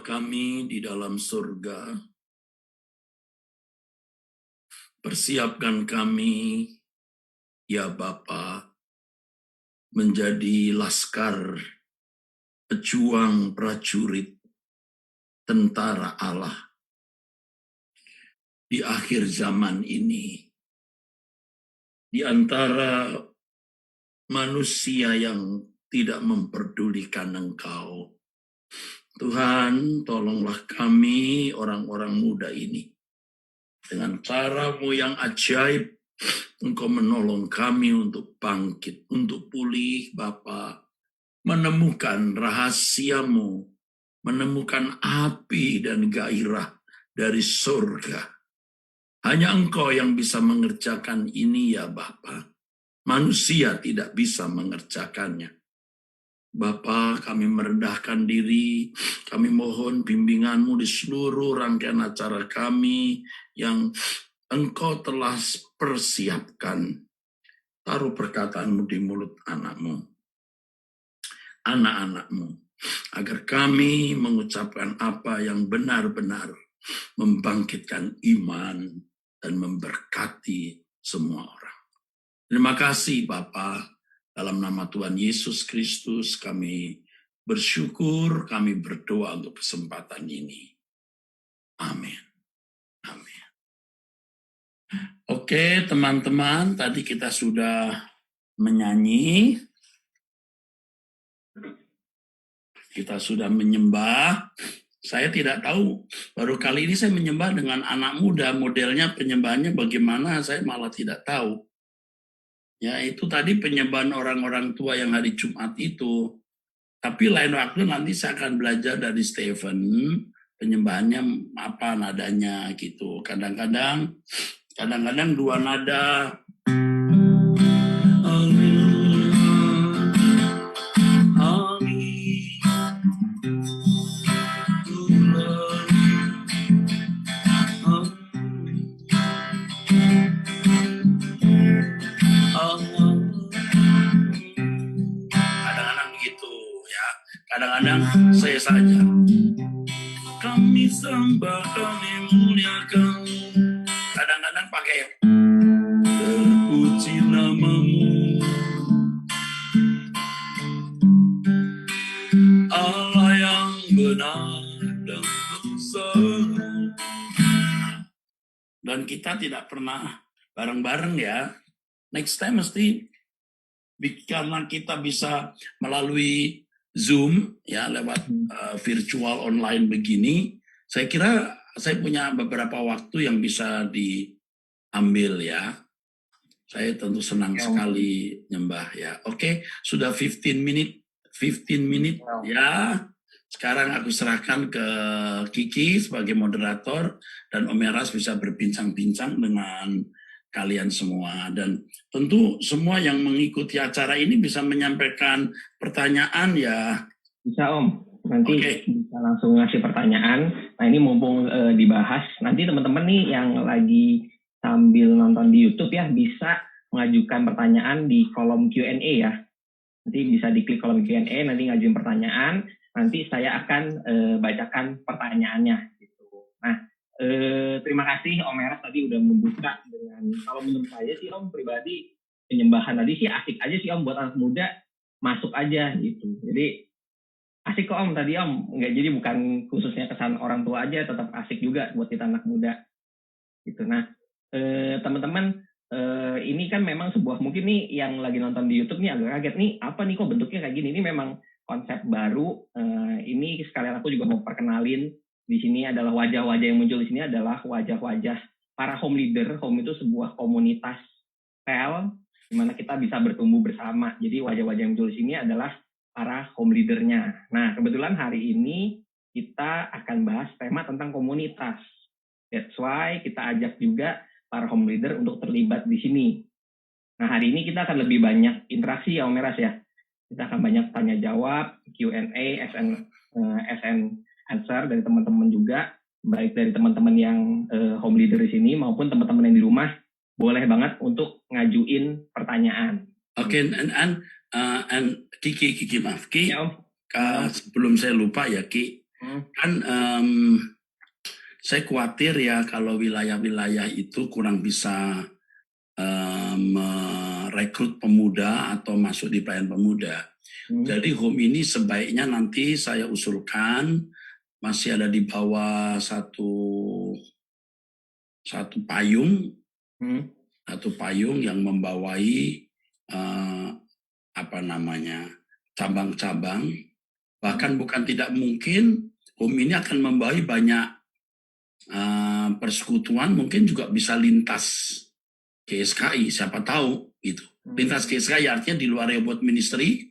kami di dalam surga, persiapkan kami, ya Bapa, menjadi laskar, pejuang prajurit, tentara Allah di akhir zaman ini. Di antara manusia yang tidak memperdulikan Engkau, Tuhan, tolonglah kami orang-orang muda ini. Dengan cara-Mu yang ajaib, Engkau menolong kami untuk bangkit, untuk pulih, Bapa, menemukan rahasia-Mu, menemukan api dan gairah dari surga. Hanya Engkau yang bisa mengerjakan ini, ya Bapa. Manusia tidak bisa mengerjakannya. Bapa, kami merendahkan diri, kami mohon bimbingan-Mu di seluruh rangkaian acara kami yang Engkau telah persiapkan. Taruh perkataan-Mu di mulut anak-anak-Mu, agar kami mengucapkan apa yang benar-benar membangkitkan iman dan memberkati semua orang. Terima kasih Bapa, dalam nama Tuhan Yesus Kristus kami bersyukur, kami berdoa untuk kesempatan ini. Amin. Amin. Oke teman-teman, tadi kita sudah menyanyi, kita sudah menyembah. Saya tidak tahu, baru kali ini saya menyembah dengan anak muda, modelnya penyembahannya bagaimana, saya malah tidak tahu. Ya itu tadi penyembahan orang-orang tua yang hari Jumat itu. Tapi lain waktu nanti saya akan belajar dari Stephen, penyembahannya apa nadanya gitu. Kadang-kadang dua nada. Kadang-kadang saya saja. Kami sembah, kami muliakan. Kadang-kadang pakai terpuji nama-Mu, Allah yang benar dan besar. Dan kita tidak pernah bareng-bareng ya. Next time mesti, karena kita bisa melalui Zoom ya lewat virtual online begini, saya kira saya punya beberapa waktu yang bisa diambil ya. Saya tentu senang sekali nyembah ya. Oke, sudah 15 menit ya. Sekarang aku serahkan ke Kiki sebagai moderator dan Om Eras bisa berbincang-bincang dengan kalian semua, dan tentu semua yang mengikuti acara ini bisa menyampaikan pertanyaan ya. Bisa Om, nanti bisa langsung ngasih pertanyaan. Nah ini mumpung dibahas, nanti teman-teman nih yang lagi sambil nonton di YouTube ya bisa mengajukan pertanyaan di kolom Q&A ya. Nanti bisa diklik kolom Q&A, nanti ngajuin pertanyaan, nanti saya akan bacakan pertanyaannya gitu. Nah terima kasih Om Eras tadi udah membuka dengan, kalau menurut saya sih Om pribadi, penyembahan tadi sih asik aja sih Om, buat anak muda masuk aja gitu. Jadi asik kok Om tadi Om, nggak, jadi bukan khususnya kesan orang tua aja, tetap asik juga buat kita anak muda gitu. Nah teman-teman, ini kan memang sebuah, mungkin nih yang lagi nonton di YouTube nih agak kaget nih, apa nih kok bentuknya kayak gini. Ini memang konsep baru. Ini sekalian aku juga mau perkenalin. Di sini adalah wajah-wajah yang muncul di sini adalah wajah-wajah para home leader. Home itu sebuah komunitas PEL di mana kita bisa bertumbuh bersama. Jadi wajah-wajah yang muncul di sini adalah para home leadernya. Nah, kebetulan hari ini kita akan bahas tema tentang komunitas. That's why kita ajak juga para home leader untuk terlibat di sini. Nah, hari ini kita akan lebih banyak interaksi ya Om Eras ya. Kita akan banyak tanya jawab, Q&A, answer dari teman-teman juga, baik dari teman-teman yang home leader di sini maupun teman-teman yang di rumah, boleh banget untuk ngajuin pertanyaan. Oke, and Kiki maaf Ki, ya, Om. Sebelum saya lupa ya Ki, Kan saya khawatir ya kalau wilayah-wilayah itu kurang bisa merekrut pemuda atau masuk di pelayanan pemuda. Jadi home ini sebaiknya nanti saya usulkan masih ada di bawah satu payung, satu payung yang membawai cabang-cabang. Bahkan bukan tidak mungkin home ini akan membawai banyak persekutuan, mungkin juga bisa lintas GSKI, siapa tahu gitu. Lintas GSKI artinya di luar Rebot Ministry.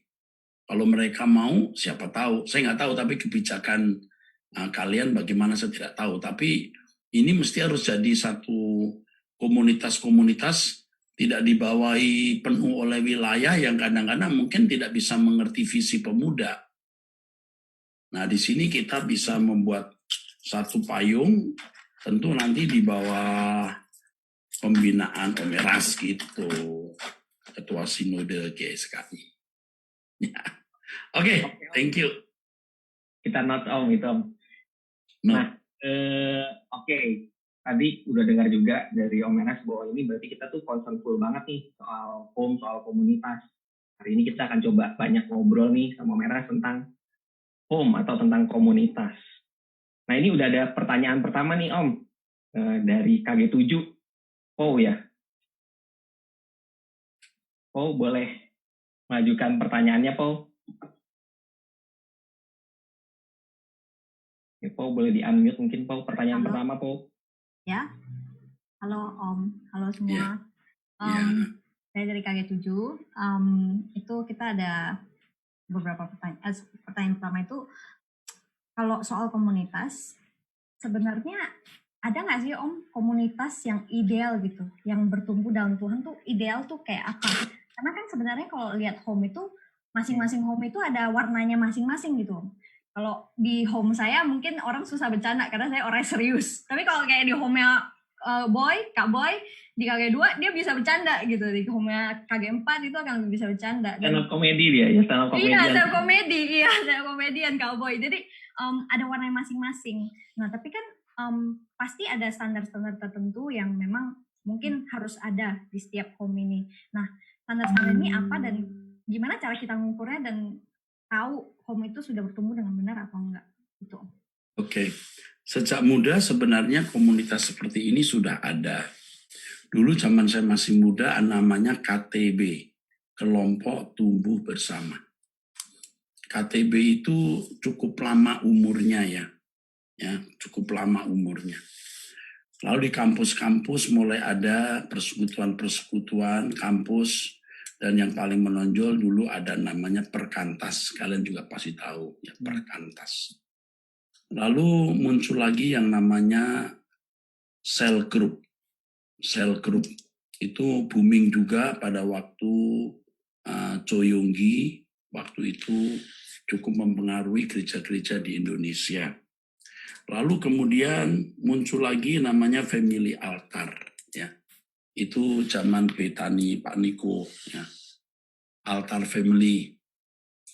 Kalau mereka mau, siapa tahu. Saya nggak tahu, tapi kebijakan kalian bagaimana saya tidak tahu. Tapi ini mesti harus jadi satu komunitas-komunitas tidak dibawahi penuh oleh wilayah yang kadang-kadang mungkin tidak bisa mengerti visi pemuda. Nah, di sini kita bisa membuat satu payung, tentu nanti di bawah pembinaan Om Eras gitu, Ketua Sinode GSKI. Oke, thank you. Kita not Om itu Om. No. Nah, oke. Tadi udah dengar juga dari Om Eras bahwa ini berarti kita tuh concern full banget nih soal home, soal komunitas. Hari ini kita akan coba banyak ngobrol nih sama Om Eras tentang home atau tentang komunitas. Nah, ini udah ada pertanyaan pertama nih Om, dari KG7. Oh ya. Oh, boleh mengajukan pertanyaannya, Paul. Ya, Paul boleh di-unmute mungkin, Paul. Pertanyaan pertama, Paul. Ya. Halo Om, halo semua. Saya dari KG7. Itu kita ada beberapa pertanyaan. Pertanyaan pertama itu, kalau soal komunitas, sebenarnya ada nggak sih Om komunitas yang ideal gitu, yang bertumbuh dalam Tuhan tuh ideal tuh kayak apa? Karena kan sebenarnya kalau lihat home itu, masing-masing home itu ada warnanya masing-masing gitu Om. Kalau di home saya mungkin orang susah bercanda karena saya orang serius. Tapi kalau kayak di home-nya Kak Boy, di KG2 dia bisa bercanda gitu. Di home-nya KG4 itu akan lebih bisa bercanda. Stand up komedi dia ya, stand up komedian. Iya, stand up komedi, stand up komedian Kak Boy. Jadi ada warnanya masing-masing. Nah, tapi kan pasti ada standar-standar tertentu yang memang mungkin harus ada di setiap home ini. Nah, standar-standar ini apa dan gimana cara kita mengukurnya dan tahu home itu sudah bertumbuh dengan benar atau enggak? Itu. Oke. Sejak muda sebenarnya komunitas seperti ini sudah ada. Dulu zaman saya masih muda namanya KTB, Kelompok Tumbuh Bersama. KTB itu cukup lama umurnya ya, cukup lama umurnya. Lalu di kampus-kampus mulai ada persekutuan-persekutuan kampus, dan yang paling menonjol dulu ada namanya Perkantas. Kalian juga pasti tahu ya, Perkantas. Lalu muncul lagi yang namanya Cell Group. Cell Group itu booming juga pada waktu Cho Yonggi waktu itu cukup mempengaruhi gereja-gereja di Indonesia. Lalu kemudian muncul lagi namanya Family Altar, ya. Itu zaman Betani Pak Niko, ya. Altar Family.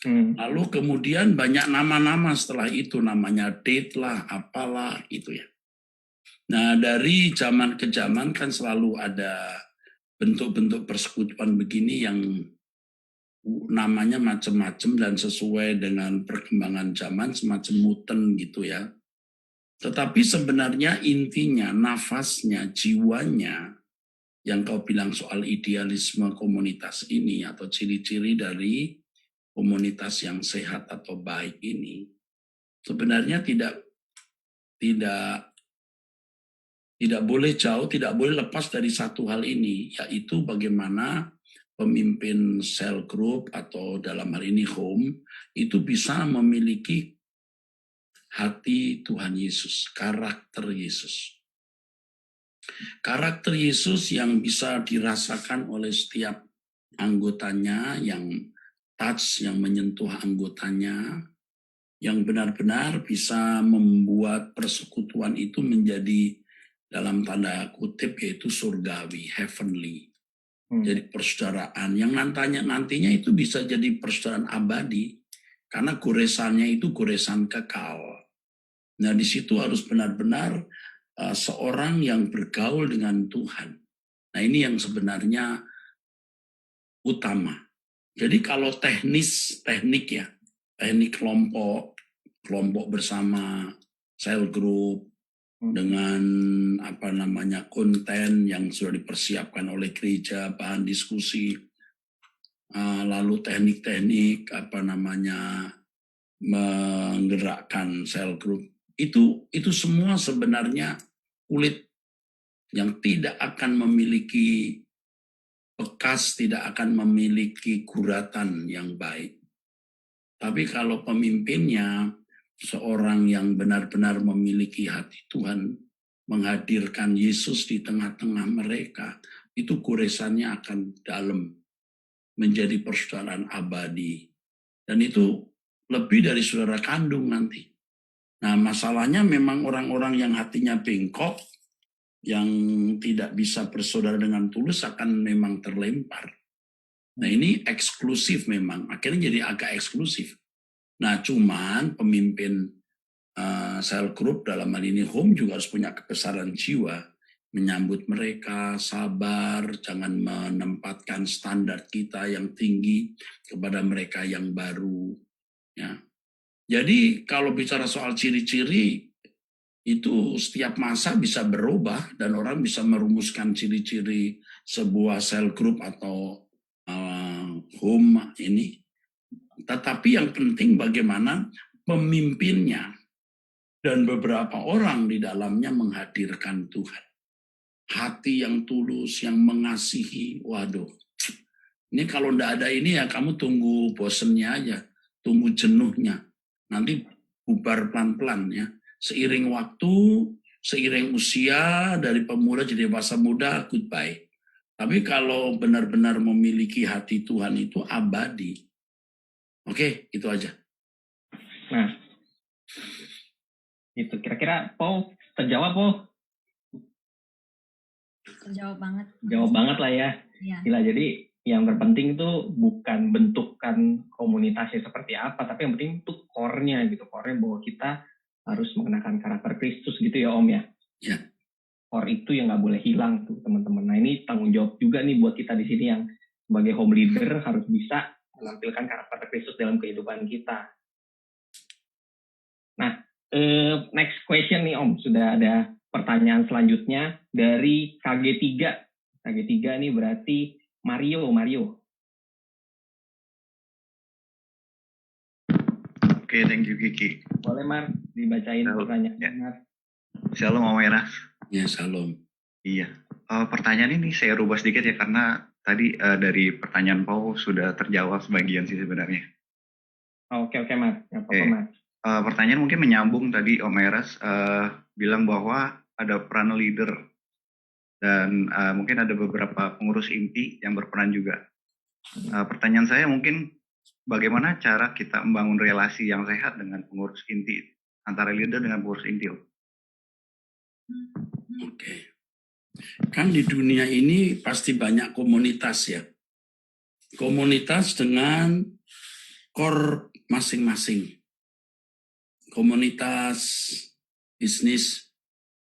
Lalu kemudian banyak nama-nama setelah itu, namanya Date lah, apalah itu ya. Nah, dari zaman ke zaman kan selalu ada bentuk-bentuk persekutuan begini yang namanya macam-macam dan sesuai dengan perkembangan zaman semacam muten gitu ya. Tetapi sebenarnya intinya, nafasnya, jiwanya yang kau bilang soal idealisme komunitas ini atau ciri-ciri dari komunitas yang sehat atau baik ini sebenarnya tidak boleh jauh, tidak boleh lepas dari satu hal ini, yaitu bagaimana pemimpin cell group atau dalam hal ini home itu bisa memiliki hati Tuhan Yesus, karakter Yesus. Karakter Yesus yang bisa dirasakan oleh setiap anggotanya, yang touch, yang menyentuh anggotanya, yang benar-benar bisa membuat persekutuan itu menjadi dalam tanda kutip yaitu surgawi, heavenly. Jadi persaudaraan yang nantinya itu bisa jadi persaudaraan abadi karena goresannya itu goresan kekal. Nah, di situ harus benar-benar seorang yang bergaul dengan Tuhan. Nah, ini yang sebenarnya utama. Jadi kalau teknik ya, teknik kelompok bersama, cell group, dengan konten yang sudah dipersiapkan oleh gereja, bahan diskusi, lalu teknik-teknik menggerakkan cell group, itu semua sebenarnya kulit yang tidak akan memiliki bekas, tidak akan memiliki guratan yang baik. Tapi kalau pemimpinnya seorang yang benar-benar memiliki hati Tuhan, menghadirkan Yesus di tengah-tengah mereka, itu goresannya akan dalam, menjadi persaudaraan abadi. Dan itu lebih dari saudara kandung nanti. Nah, masalahnya memang orang-orang yang hatinya bengkok, yang tidak bisa bersaudara dengan tulus akan memang terlempar. Nah, ini eksklusif memang, akhirnya jadi agak eksklusif. Nah, cuman pemimpin cell group dalam hal ini home juga harus punya kebesaran jiwa, menyambut mereka, sabar, jangan menempatkan standar kita yang tinggi kepada mereka yang baru. Ya. Jadi kalau bicara soal ciri-ciri, itu setiap masa bisa berubah dan orang bisa merumuskan ciri-ciri sebuah cell group atau home ini. Tetapi yang penting bagaimana pemimpinnya dan beberapa orang di dalamnya menghadirkan Tuhan. Hati yang tulus, yang mengasihi. Waduh, ini kalau ndak ada ini ya kamu tunggu bosennya aja, tunggu jenuhnya. Nanti bubar pelan-pelan ya. Seiring waktu, seiring usia, dari pemuda jadi dewasa muda, goodbye. Tapi kalau benar-benar memiliki hati Tuhan itu abadi. Oke, itu aja. Nah, itu kira-kira Paul terjawab, Paul? Terjawab banget. Jawab banget lah ya. Iya. Gila, jadi yang terpenting itu bukan bentukan komunitasnya seperti apa, tapi yang penting itu core-nya gitu. Core-nya bahwa kita harus mengenakan karakter Kristus gitu ya Om ya. Ya. Core itu yang nggak boleh hilang tuh teman-teman. Nah ini tanggung jawab juga nih buat kita di sini yang sebagai home leader harus bisa menampilkan karakter Kristus dalam kehidupan kita. Nah, next question nih Om, sudah ada pertanyaan selanjutnya dari KG3. KG3 nih berarti Mario. Oke, thank you Kiki. Boleh Mar, dibacain pertanyaan. Ya. Shalom Om Eras. Ya, shalom. Iya. Pertanyaan ini saya rubah sedikit ya karena tadi dari pertanyaan Paul sudah terjawab sebagian sih sebenarnya. Oke Mar, nggak apa-apa Mar. Pertanyaan mungkin menyambung tadi Om Eras bilang bahwa ada peran leader dan mungkin ada beberapa pengurus inti yang berperan juga. Pertanyaan saya mungkin bagaimana cara kita membangun relasi yang sehat dengan pengurus inti, antara leader dengan pengurus inti Om? Oke. Kan di dunia ini pasti banyak komunitas ya. Komunitas dengan core masing-masing. Komunitas bisnis,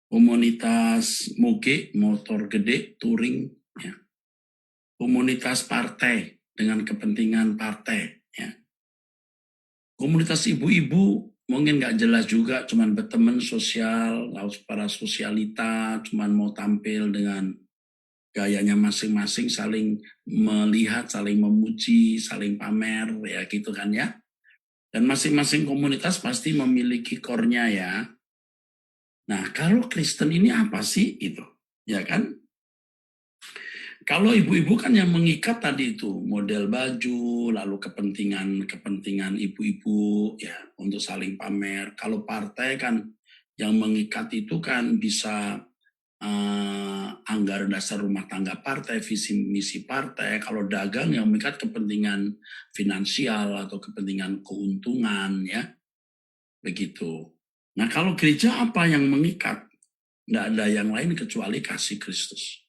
komunitas moge, motor gede, touring, ya. Komunitas partai dengan kepentingan partai, ya. Komunitas ibu-ibu mungkin nggak jelas juga, cuman berteman sosial, para sosialita, cuman mau tampil dengan gayanya masing-masing, saling melihat, saling memuji, saling pamer, ya gitu kan ya. Dan masing-masing komunitas pasti memiliki core-nya ya. Nah, kalau Kristen ini apa sih itu? Ya kan? Kalau ibu-ibu kan yang mengikat tadi itu, model baju, lalu kepentingan ibu-ibu ya untuk saling pamer. Kalau partai kan yang mengikat itu kan bisa anggaran dasar rumah tangga partai, visi misi partai. Kalau dagang yang mengikat kepentingan finansial atau kepentingan keuntungan ya. Begitu. Nah, kalau gereja apa yang mengikat? Tidak ada yang lain kecuali kasih Kristus.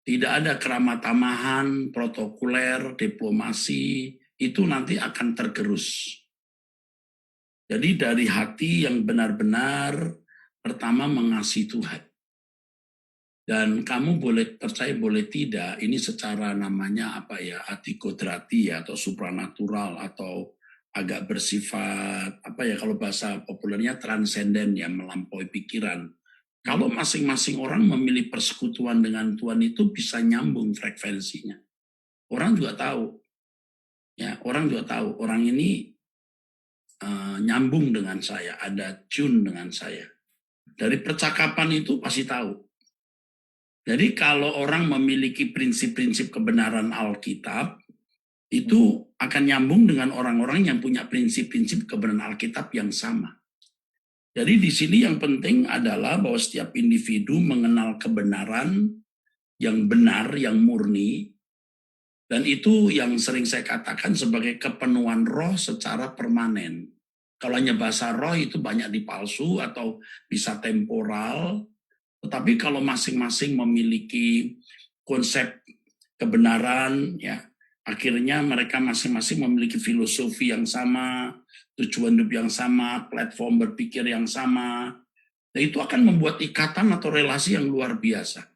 Tidak ada keramatamahan, protokoler, diplomasi, itu nanti akan tergerus. Jadi dari hati yang benar-benar pertama mengasihi Tuhan. Dan kamu boleh percaya boleh tidak, ini secara namanya apa ya, hati kodrati atau supranatural atau agak bersifat apa ya, kalau bahasa populernya transenden ya, melampaui pikiran. Kalau masing-masing orang memilih persekutuan dengan Tuhan itu bisa nyambung frekuensinya. Orang juga tahu, ya orang juga tahu orang ini nyambung dengan saya, ada tune dengan saya. Dari percakapan itu pasti tahu. Jadi kalau orang memiliki prinsip-prinsip kebenaran Alkitab, itu akan nyambung dengan orang-orang yang punya prinsip-prinsip kebenaran Alkitab yang sama. Jadi di sini yang penting adalah bahwa setiap individu mengenal kebenaran yang benar, yang murni, dan itu yang sering saya katakan sebagai kepenuhan roh secara permanen. Kalau hanya bahasa roh itu banyak dipalsu atau bisa temporal, tetapi kalau masing-masing memiliki konsep kebenaran, ya akhirnya mereka masing-masing memiliki filosofi yang sama, tujuan hidup yang sama, platform berpikir yang sama. Nah, itu akan membuat ikatan atau relasi yang luar biasa.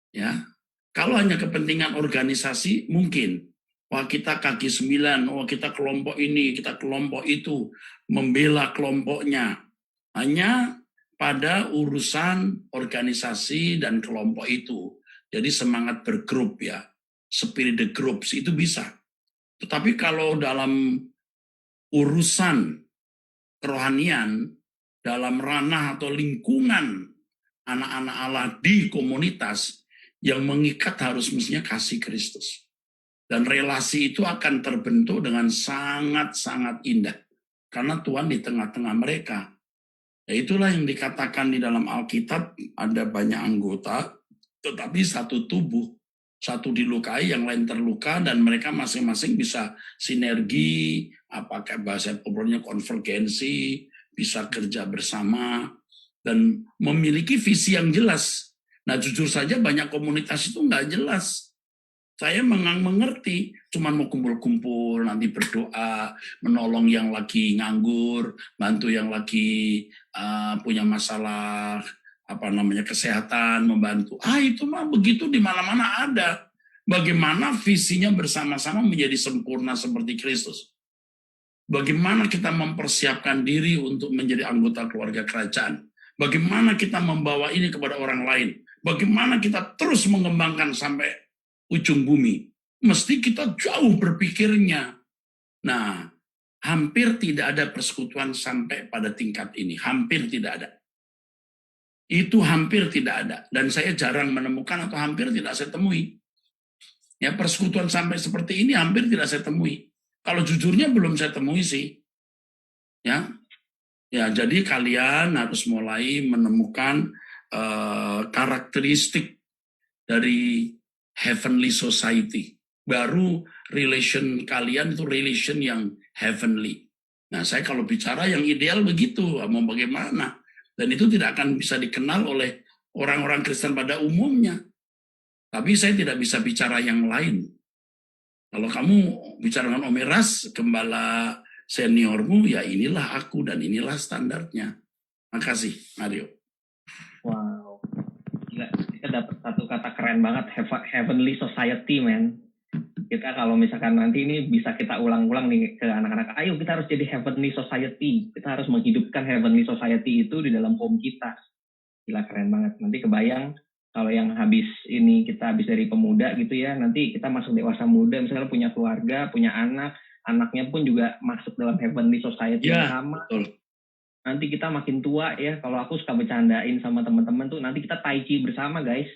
Ya, kalau hanya kepentingan organisasi mungkin, wah kita kaki 9, wah kita kelompok ini, kita kelompok itu, membela kelompoknya. Hanya pada urusan organisasi dan kelompok itu. Jadi semangat bergrup ya, spirit the groups itu bisa. Tetapi kalau dalam urusan kerohanian, dalam ranah atau lingkungan anak-anak Allah di komunitas, yang mengikat harus mestinya kasih Kristus. Dan relasi itu akan terbentuk dengan sangat-sangat indah. Karena Tuhan di tengah-tengah mereka. Ya itulah yang dikatakan di dalam Alkitab, ada banyak anggota, tetapi satu tubuh. Satu dilukai, yang lain terluka, dan mereka masing-masing bisa sinergi, apakah bahasa populernya konvergensi, bisa kerja bersama, dan memiliki visi yang jelas. Nah jujur saja banyak komunitas itu nggak jelas. Saya mengerti, cuma mau kumpul-kumpul, nanti berdoa, menolong yang lagi nganggur, bantu yang lagi punya masalah kesehatan, membantu. Itu mah begitu di mana-mana ada. Bagaimana visinya bersama-sama menjadi sempurna seperti Kristus. Bagaimana kita mempersiapkan diri untuk menjadi anggota keluarga kerajaan. Bagaimana kita membawa ini kepada orang lain. Bagaimana kita terus mengembangkan sampai ujung bumi. Mesti kita jauh berpikirnya. Nah, hampir tidak ada persekutuan sampai pada tingkat ini. Hampir tidak ada. Itu hampir tidak ada. Dan saya jarang menemukan atau hampir tidak saya temui. Ya, persekutuan sampai seperti ini hampir tidak saya temui. Kalau jujurnya belum saya temui sih. Ya, jadi kalian harus mulai menemukan karakteristik dari heavenly society. Baru relation kalian itu relation yang heavenly. Nah, saya kalau bicara yang ideal begitu, mau bagaimana? Dan itu tidak akan bisa dikenal oleh orang-orang Kristen pada umumnya. Tapi saya tidak bisa bicara yang lain. Kalau kamu bicara dengan Om Eras, gembala seniormu, ya inilah aku dan inilah standarnya. Makasih, Mario. Wow, gila. Kita dapat satu kata keren banget, heavenly society, man. Kita kalau misalkan nanti ini bisa kita ulang-ulang nih ke anak-anak, ayo kita harus jadi heavenly society. Kita harus menghidupkan heavenly society itu di dalam home kita. Gila, keren banget. Nanti kebayang kalau yang habis dari pemuda gitu ya, nanti kita masuk dewasa muda, misalnya punya keluarga, punya anak, anaknya pun juga masuk dalam heavenly society yang sama. Betul. Nanti kita makin tua ya, kalau aku suka bercandain sama teman-teman tuh, nanti kita tai chi bersama guys.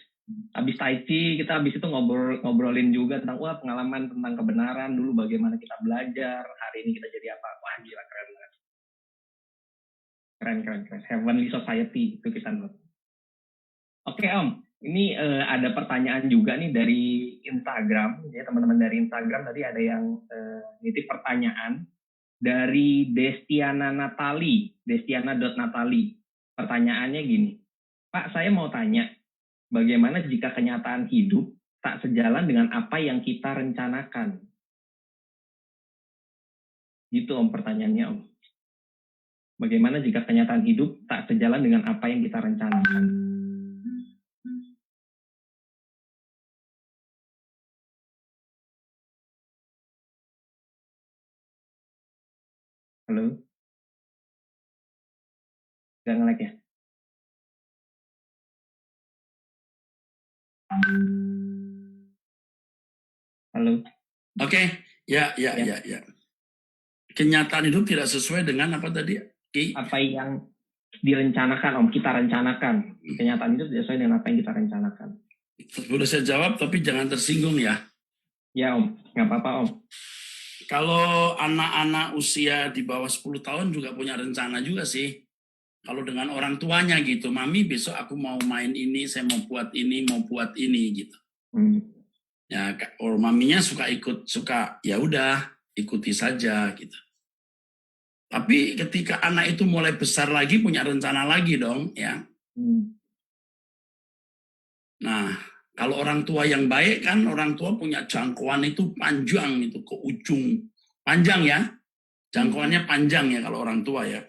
Habis tai chi, kita habis itu ngobrolin juga tentang pengalaman tentang kebenaran dulu, bagaimana kita belajar, hari ini kita jadi apa. Wah gila, keren banget. Keren. Heavenly society itu kita lihat. Oke Om, ini ada pertanyaan juga nih dari Instagram, ya teman-teman dari Instagram tadi ada yang nitip pertanyaan dari Destiana.Natali. Pertanyaannya gini, Pak, saya mau tanya, bagaimana jika kenyataan hidup tak sejalan dengan apa yang kita rencanakan? Gitu Om pertanyaannya Om. Bagaimana jika kenyataan hidup tak sejalan dengan apa yang kita rencanakan? Halo? Nggak nge-lag ya? Halo? Oke, ya. Kenyataan hidup tidak sesuai dengan apa tadi? Apa yang direncanakan, Om, kita rencanakan. Kenyataan hidup tidak sesuai dengan apa yang kita rencanakan. Boleh saya jawab, tapi jangan tersinggung ya. Ya, Om. Nggak apa-apa, Om. Kalau anak-anak usia di bawah 10 tahun juga punya rencana juga sih. Kalau dengan orang tuanya gitu, Mami besok aku mau main ini, saya mau buat ini gitu. Ya, or maminya suka ya udah ikuti saja gitu. Tapi ketika anak itu mulai besar lagi, punya rencana lagi dong, ya. Nah, kalau orang tua yang baik kan, orang tua punya jangkauan itu panjang, itu ke ujung. Panjang ya, jangkauannya panjang ya kalau orang tua ya.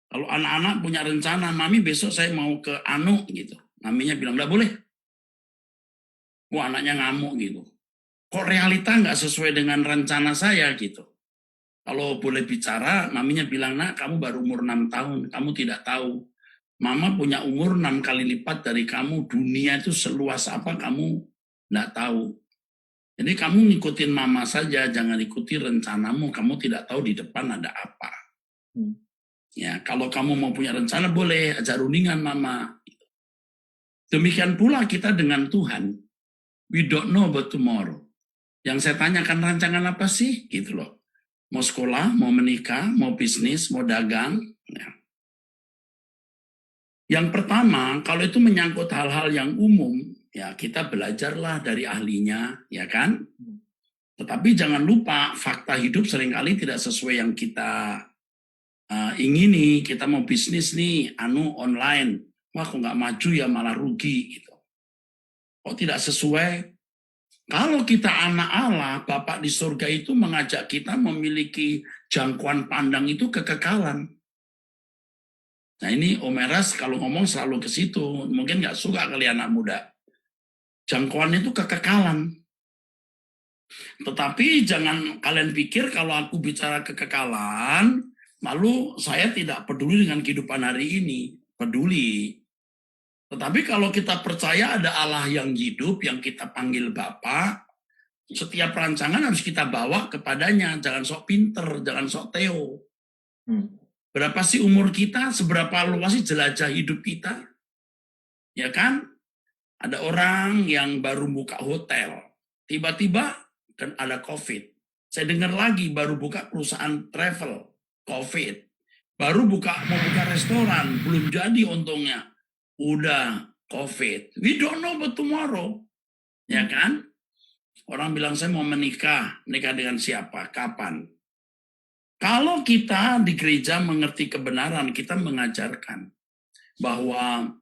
Kalau anak-anak punya rencana, Mami besok saya mau ke Anu gitu. Maminya bilang, nggak boleh. Wah, anaknya ngamuk gitu. Kok realita nggak sesuai dengan rencana saya gitu. Kalau boleh bicara, maminya bilang, nak kamu baru umur 6 tahun, kamu tidak tahu. Mama punya umur 6 kali lipat dari kamu, dunia itu seluas apa kamu nggak tahu. Jadi kamu ngikutin mama saja, jangan ikuti rencanamu, kamu tidak tahu di depan ada apa. Ya, kalau kamu mau punya rencana boleh, ajak rundingan mama. Demikian pula kita dengan Tuhan. We don't know about tomorrow. Yang saya tanyakan rancangan apa sih? Gitu loh. Mau sekolah, mau menikah, mau bisnis, mau dagang. Ya. Yang pertama, kalau itu menyangkut hal-hal yang umum, ya kita belajarlah dari ahlinya, ya kan? Tetapi jangan lupa, fakta hidup seringkali tidak sesuai yang kita ingini. Kita mau bisnis nih, online. Wah, kok nggak maju ya malah rugi. Gitu. Kok tidak sesuai? Kalau kita anak Allah, Bapak di surga itu mengajak kita memiliki jangkauan pandang itu kekekalan. Nah ini Om Eras kalau ngomong selalu ke situ, mungkin nggak suka kali anak muda. Jangkauan itu kekekalan. Tetapi jangan kalian pikir kalau aku bicara kekekalan, lalu saya tidak peduli dengan kehidupan hari ini. Peduli. Tetapi kalau kita percaya ada Allah yang hidup, yang kita panggil Bapa, setiap rancangan harus kita bawa kepadanya. Jangan sok pinter, jangan sok Theo. Berapa sih umur kita? Seberapa luas sih jelajah hidup kita? Ya kan? Ada orang yang baru buka hotel. Tiba-tiba kan ada COVID. Saya dengar lagi baru buka perusahaan travel. COVID. Baru mau buka restoran. Belum jadi untungnya. Udah COVID. We don't know about tomorrow. Ya kan? Orang bilang saya mau menikah. Menikah dengan siapa? Kapan? Kalau kita di gereja mengerti kebenaran, kita mengajarkan bahwa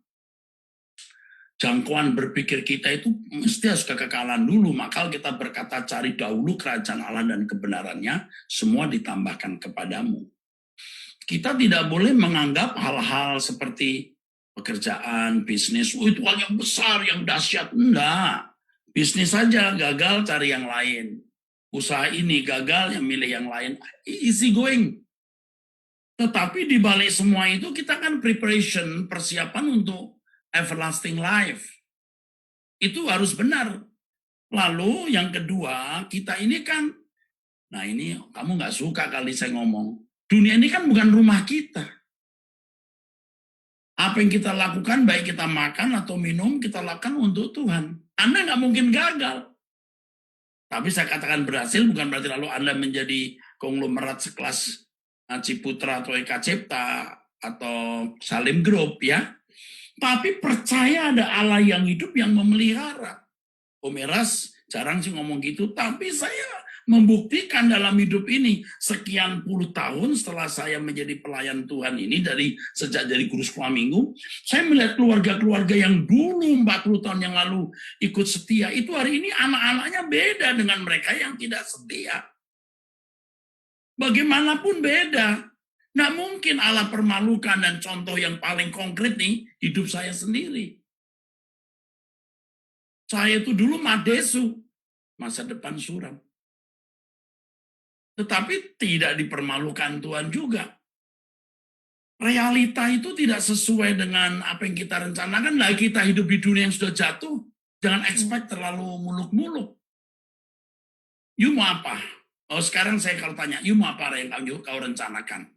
jangkauan berpikir kita itu mesti harus kekekalan dulu. Maka kita berkata cari dahulu kerajaan Allah dan kebenarannya, semua ditambahkan kepadamu. Kita tidak boleh menganggap hal-hal seperti pekerjaan, bisnis, itu hal yang besar, yang dahsyat. Enggak. Bisnis saja gagal, cari yang lain. Usaha ini gagal, yang milih yang lain. Easy going. Tetapi di balik semua itu kita kan preparation, persiapan untuk everlasting life. Itu harus benar. Lalu yang kedua, kita ini kan, nah ini kamu nggak suka kali saya ngomong. Dunia ini kan bukan rumah kita. Apa yang kita lakukan, baik kita makan atau minum, kita lakukan untuk Tuhan. Anda nggak mungkin gagal. Tapi saya katakan berhasil bukan berarti lalu Anda menjadi konglomerat sekelas Ciputra atau Eka Cipta atau Salim Group ya. Tapi percaya ada Allah yang hidup yang memelihara. Om Eras jarang sih ngomong gitu, tapi saya membuktikan dalam hidup ini sekian puluh tahun setelah saya menjadi pelayan Tuhan ini sejak jadi guru sekolah minggu, saya melihat keluarga-keluarga yang dulu 40 tahun yang lalu ikut setia, itu hari ini anak-anaknya beda dengan mereka yang tidak setia. Bagaimanapun beda. Nggak mungkin Allah permalukan, dan contoh yang paling konkret nih, hidup saya sendiri. Saya itu dulu madesu, masa depan suram. Tetapi tidak dipermalukan Tuhan juga. Realita itu tidak sesuai dengan apa yang kita rencanakan. Lah kita hidup di dunia yang sudah jatuh, jangan expect terlalu muluk-muluk. You mau apa? Oh, sekarang saya kalau tanya, you mau apa yang kau rencanakan?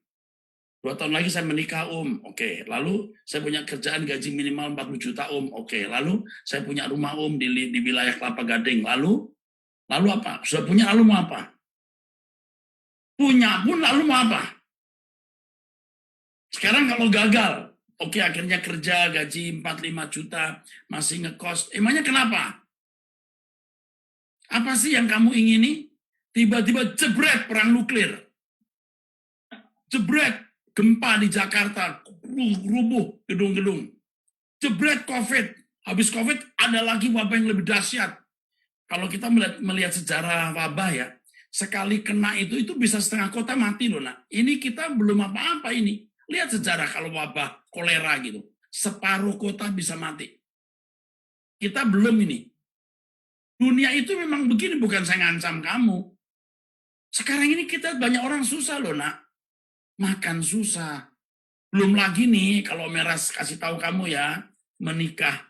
2 tahun lagi saya menikah, Oke. Lalu saya punya kerjaan gaji minimal 40 juta, Oke. Lalu saya punya rumah, di wilayah Kelapa Gading. Lalu apa? Sudah punya, lalu mau apa? Punya pun, lalu mau apa? Sekarang kalau gagal, oke, akhirnya kerja gaji 4-5 juta, masih ngekos. Emangnya kenapa? Apa sih yang kamu ingini? Tiba-tiba jebret perang nuklir. Jebret gempa di Jakarta, rubuh gedung-gedung. Jebret COVID. Habis COVID ada lagi wabah yang lebih dahsyat. Kalau kita melihat sejarah wabah ya, sekali kena itu bisa setengah kota mati loh. Nah, ini kita belum apa-apa ini. Lihat sejarah kalau wabah kolera gitu. Separuh kota bisa mati. Kita belum ini. Dunia itu memang begini, bukan saya ngancam kamu. Sekarang ini kita banyak orang susah loh, nak. Makan susah. Belum lagi nih, kalau Meras kasih tahu kamu ya, menikah.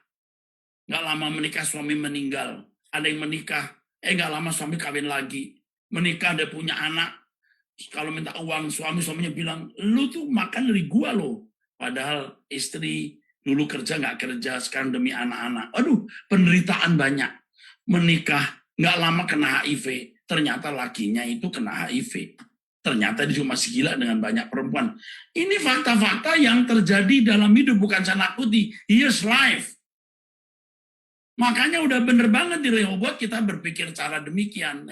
Nggak lama menikah, suami meninggal. Ada yang menikah, nggak lama suami kawin lagi. Menikah, dia punya anak. Kalau minta uang, suaminya bilang, lu tuh makan dari gua loh. Padahal istri dulu kerja nggak kerja, sekarang demi anak-anak. Aduh, penderitaan banyak. Menikah, nggak lama kena HIV. Ternyata lakinya itu kena HIV. Ternyata dia juga masih gila dengan banyak perempuan. Ini fakta-fakta yang terjadi dalam hidup, bukan saya nakuti. Here's life. Makanya udah bener banget di Rehoboth kita berpikir cara demikian.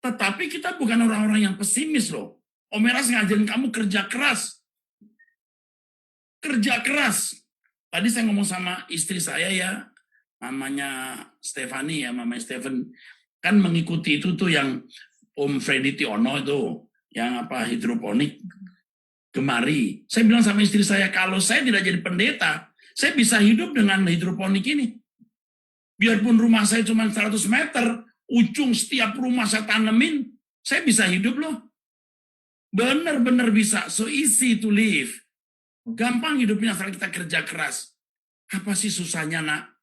Tetapi kita bukan orang-orang yang pesimis loh. Om Eras ngajarin kamu kerja keras. Kerja keras. Tadi saya ngomong sama istri saya ya, namanya Stefani ya, mamanya Stephen. Kan mengikuti itu tuh yang Om Freddy Tiono itu. Yang hidroponik gemari. Saya bilang sama istri saya, kalau saya tidak jadi pendeta, saya bisa hidup dengan hidroponik ini. Biarpun rumah saya cuma 100 meter, ujung setiap rumah saya tanemin, saya bisa hidup loh. Benar-benar bisa. So easy to live. Gampang hidupnya asal kita kerja keras. Apa sih susahnya, nak?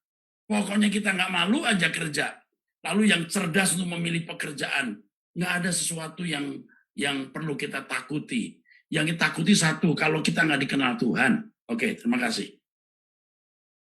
Pokoknya kita nggak malu aja kerja. Lalu yang cerdas untuk memilih pekerjaan. Nggak ada sesuatu yang perlu kita takuti. Yang kita takuti satu, kalau kita nggak dikenal Tuhan. Oke, terima kasih.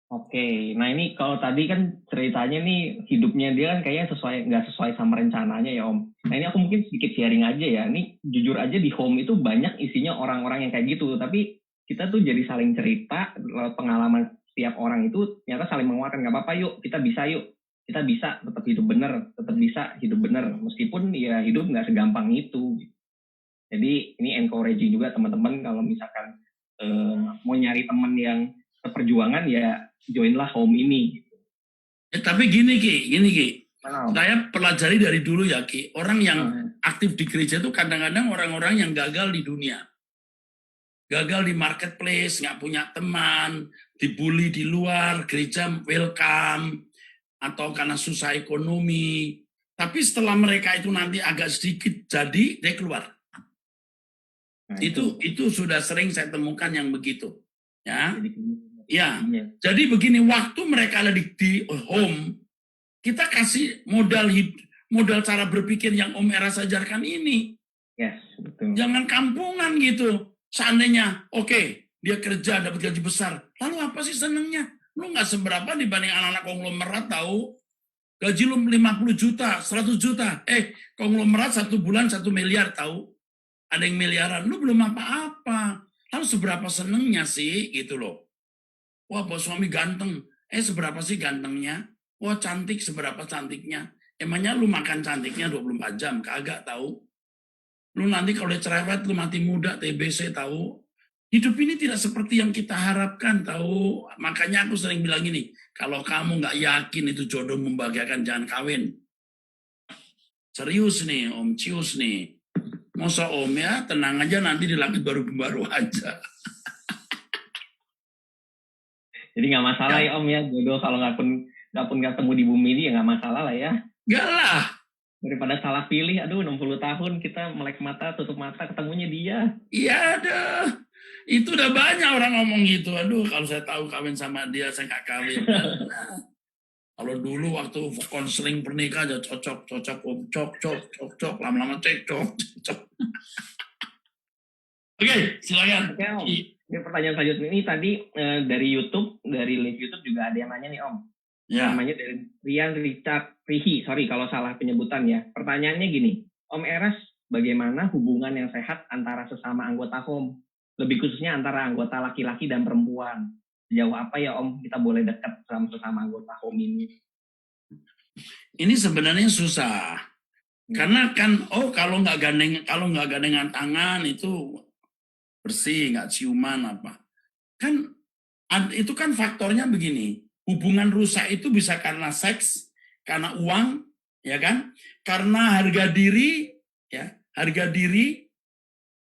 Oke, nah ini kalau tadi kan ceritanya nih hidupnya dia kan kayaknya nggak sesuai sama rencananya ya Om. Nah ini aku mungkin sedikit sharing aja ya. Ini jujur aja di home itu banyak isinya orang-orang yang kayak gitu. Tapi kita tuh jadi saling cerita lewat pengalaman setiap orang itu ternyata saling menguatkan. Nggak apa-apa yuk, kita bisa yuk. Kita bisa tetap hidup benar, tetap bisa hidup benar. Meskipun ya hidup nggak segampang itu. Jadi ini encouraging juga teman-teman kalau misalkan mau nyari teman yang seperjuangan ya joinlah home ini. Tapi gini Ki. Saya pelajari dari dulu ya Ki. Orang yang aktif di gereja itu kadang-kadang orang-orang yang gagal di dunia. Gagal di marketplace, nggak punya teman, dibully di luar, gereja welcome, atau karena susah ekonomi. Tapi setelah mereka itu nanti agak sedikit jadi, dia keluar. Nah, itu sudah sering saya temukan yang begitu. Ya, jadi begini, waktu mereka ada di home, kita kasih modal cara berpikir yang Om Eras ajarkan ini. Yes, betul. Jangan kampungan gitu. Seandainya, oke, dia kerja dapat gaji besar, lalu apa sih senengnya? Lu nggak seberapa dibanding anak-anak konglomerat tahu. Gaji lu 50 juta, 100 juta. Konglomerat 1 bulan 1 miliar tahu. Ada yang miliaran, lu belum apa-apa. Lalu seberapa senengnya sih gitu loh. Wah, bos suami ganteng. Seberapa sih gantengnya? Wah, cantik, seberapa cantiknya? Emangnya lu makan cantiknya 24 jam? Kagak tahu. Lu nanti kalau cerewet, lu mati muda, TBC tahu. Hidup ini tidak seperti yang kita harapkan tahu. Makanya aku sering bilang gini, kalau kamu nggak yakin itu jodoh membahagiakan, jangan kawin. Serius nih, Om Cius nih. Masa Om ya, tenang aja nanti di langit baru aja. Jadi nggak masalah ya Om ya, jodoh kalau nggak pun ketemu di bumi ini ya nggak masalah lah ya. Enggak lah. Daripada salah pilih, aduh 60 tahun kita melek mata, tutup mata, ketemunya dia. Iya ada. Itu udah banyak orang ngomong gitu. Aduh, kalau saya tahu kawin sama dia, saya nggak kawin. Kalau dulu waktu konseling pernikahan aja cocok, lama-lama cekcok. Oke, silakan. Oke Om. Ini pertanyaan selanjutnya ini tadi dari YouTube, dari live YouTube juga ada yang nanya nih Om. Ya. Namanya dari Rian Richard Rihi, sorry kalau salah penyebutan ya. Pertanyaannya gini, Om Eras, bagaimana hubungan yang sehat antara sesama anggota HOM? Lebih khususnya antara anggota laki-laki dan perempuan. Sejauh apa ya Om kita boleh dekat sama sesama anggota HOM ini? Ini sebenarnya susah. Karena kan kalau nggak gandengan tangan itu bersih, nggak ciuman apa. Kan itu kan faktornya begini. Hubungan rusak itu bisa karena seks, karena uang, ya kan? Karena harga diri,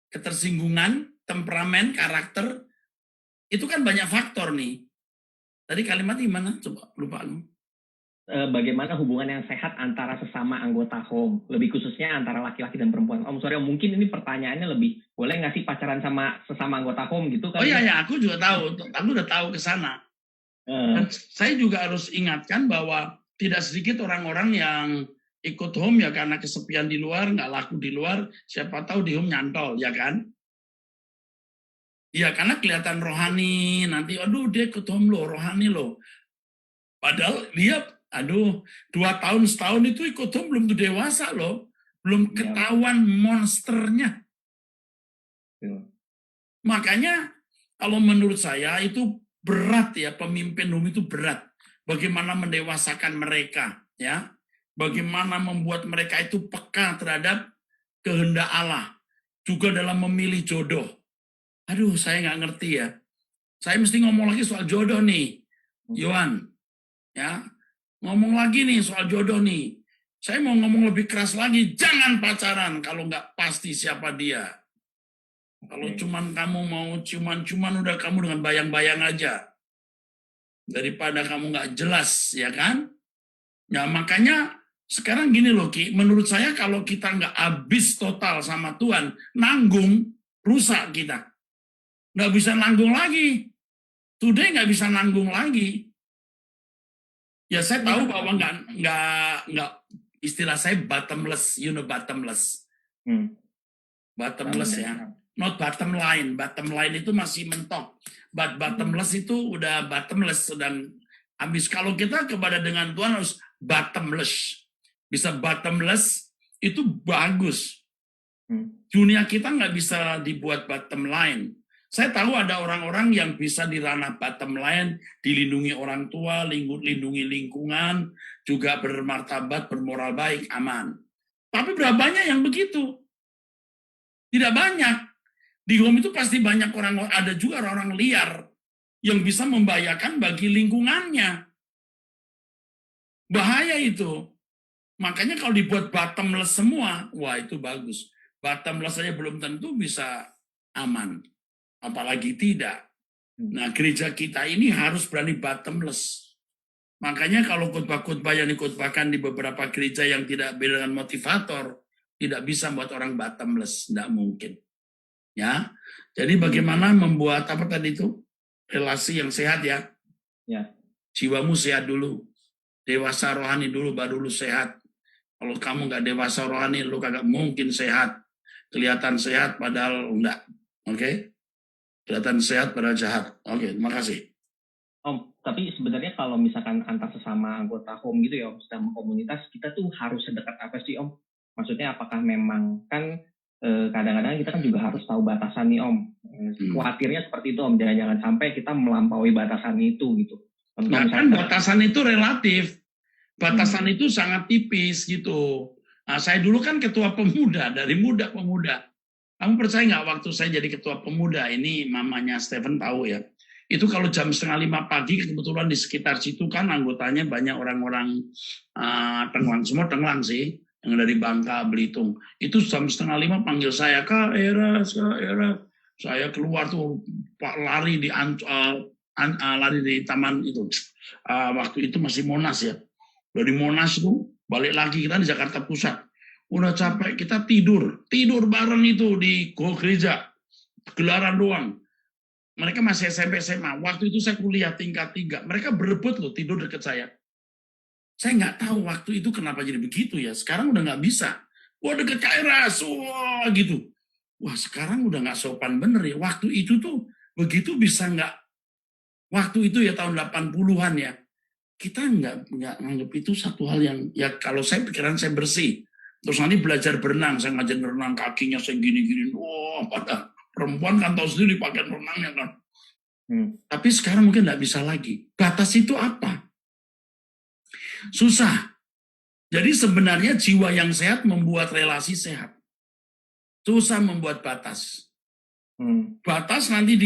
ketersinggungan, temperamen, karakter. Itu kan banyak faktor nih. Tadi kalimat gimana? Coba lupa lu. Bagaimana hubungan yang sehat antara sesama anggota HOM, lebih khususnya antara laki-laki dan perempuan. Om, sorry, mungkin ini pertanyaannya lebih, boleh nggak sih pacaran sama sesama anggota HOM gitu kan? Oh iya, aku juga tahu. Aku udah tahu ke sana. Dan saya juga harus ingatkan bahwa tidak sedikit orang-orang yang ikut HOM ya karena kesepian di luar, nggak laku di luar, siapa tahu di HOM nyantol, ya kan? Ya, karena kelihatan rohani, nanti, aduh dia ikut HOM loh, rohani loh. Padahal lihat, 2 tahun setahun itu ikut HOM belum tuh dewasa loh, belum ketahuan monsternya. Makanya kalau menurut saya itu berat ya, pemimpin HOM itu berat. Bagaimana mendewasakan mereka, ya? Bagaimana membuat mereka itu peka terhadap kehendak Allah, juga dalam memilih jodoh. Aduh, saya nggak ngerti ya. Saya mesti ngomong lagi soal jodoh nih, Yohan, ya. Ngomong lagi nih soal jodoh nih. Saya mau ngomong lebih keras lagi, jangan pacaran kalau nggak pasti siapa dia. Kalau cuman kamu mau cuman udah kamu dengan bayang-bayang aja. Daripada kamu nggak jelas, ya kan? Ya makanya sekarang gini loh Ki, menurut saya kalau kita nggak habis total sama Tuhan, nanggung, rusak kita. Nggak bisa nanggung lagi. Today nggak bisa nanggung lagi. Ya saya tahu bahwa nggak istilah saya bottomless, bottomless. Bottomless ya. Not bottom line. Bottom line itu masih mentok. But bottomless itu udah bottomless. Dan habis kalau kita kepada dengan Tuhan harus bottomless. Bisa bottomless itu bagus. Dunia kita nggak bisa dibuat bottom line. Saya tahu ada orang-orang yang bisa di ranah bottom line, dilindungi orang tua, lindungi lingkungan, juga bermartabat, bermoral baik, aman. Tapi berapa banyak yang begitu? Tidak banyak. Di HOM itu pasti banyak orang, ada juga orang-orang liar yang bisa membahayakan bagi lingkungannya. Bahaya itu. Makanya kalau dibuat bottomless semua, wah itu bagus. Bottomless saja belum tentu bisa aman. Apalagi tidak. Nah, gereja kita ini harus berani bottomless. Makanya kalau khotbah-khotbah yang dikhotbahkan di beberapa gereja yang tidak dengan motivator, tidak bisa membuat orang bottomless, tidak mungkin. Ya, jadi bagaimana membuat apa tadi itu relasi yang sehat ya? Ya. Jiwamu sehat dulu, dewasa rohani dulu, baru lu sehat. Kalau kamu nggak dewasa rohani, lu kagak mungkin sehat. Kelihatan sehat padahal enggak. Oke? Kelihatan sehat padahal jahat. Oke, terima kasih. Om, tapi sebenarnya kalau misalkan antar sesama anggota HOM gitu ya, Om, sama komunitas, kita tuh harus sedekat apa sih, Om? Maksudnya apakah memang kan kadang-kadang kita kan juga harus tahu batasan nih, Om. Khawatirnya seperti itu, Om. Jangan sampai kita melampaui batasan itu gitu. Nah, kan batasan itu relatif. Batasan itu sangat tipis gitu. Nah, saya dulu kan ketua pemuda, dari muda pemuda. Kamu percaya nggak waktu saya jadi ketua pemuda, ini mamanya Stephen tahu ya, itu kalau jam 4:30 pagi, kebetulan di sekitar situ kan anggotanya banyak orang-orang tenglang, semua tenglang sih, yang dari Bangka, Belitung. Itu jam 4:30 panggil saya, Kak Eras. Saya keluar tuh, Pak, lari di taman itu. Waktu itu masih Monas ya. Dari Monas itu balik lagi, kita di Jakarta Pusat. Udah capek, kita tidur bareng itu di gereja, gelaran doang. Mereka masih SMP SMA. Waktu itu saya kuliah tingkat 3. Mereka berebut loh tidur dekat saya. Saya nggak tahu waktu itu kenapa jadi begitu ya. Sekarang udah nggak bisa. Wah, deket Kairas, wah gitu. Wah, sekarang udah nggak sopan bener ya. Waktu itu tuh begitu bisa nggak? Waktu itu ya tahun 80-an ya. Kita nggak nganggap itu satu hal yang, ya kalau saya pikiran saya bersih. Terus nanti belajar berenang, saya ngajarin berenang, kakinya saya gini-gini. Wah, pada perempuan kan tahu sendiri pakai renangnya kan. Tapi sekarang mungkin nggak bisa lagi. Batas itu apa? Susah. Jadi sebenarnya jiwa yang sehat membuat relasi sehat. Susah membuat batas. Batas nanti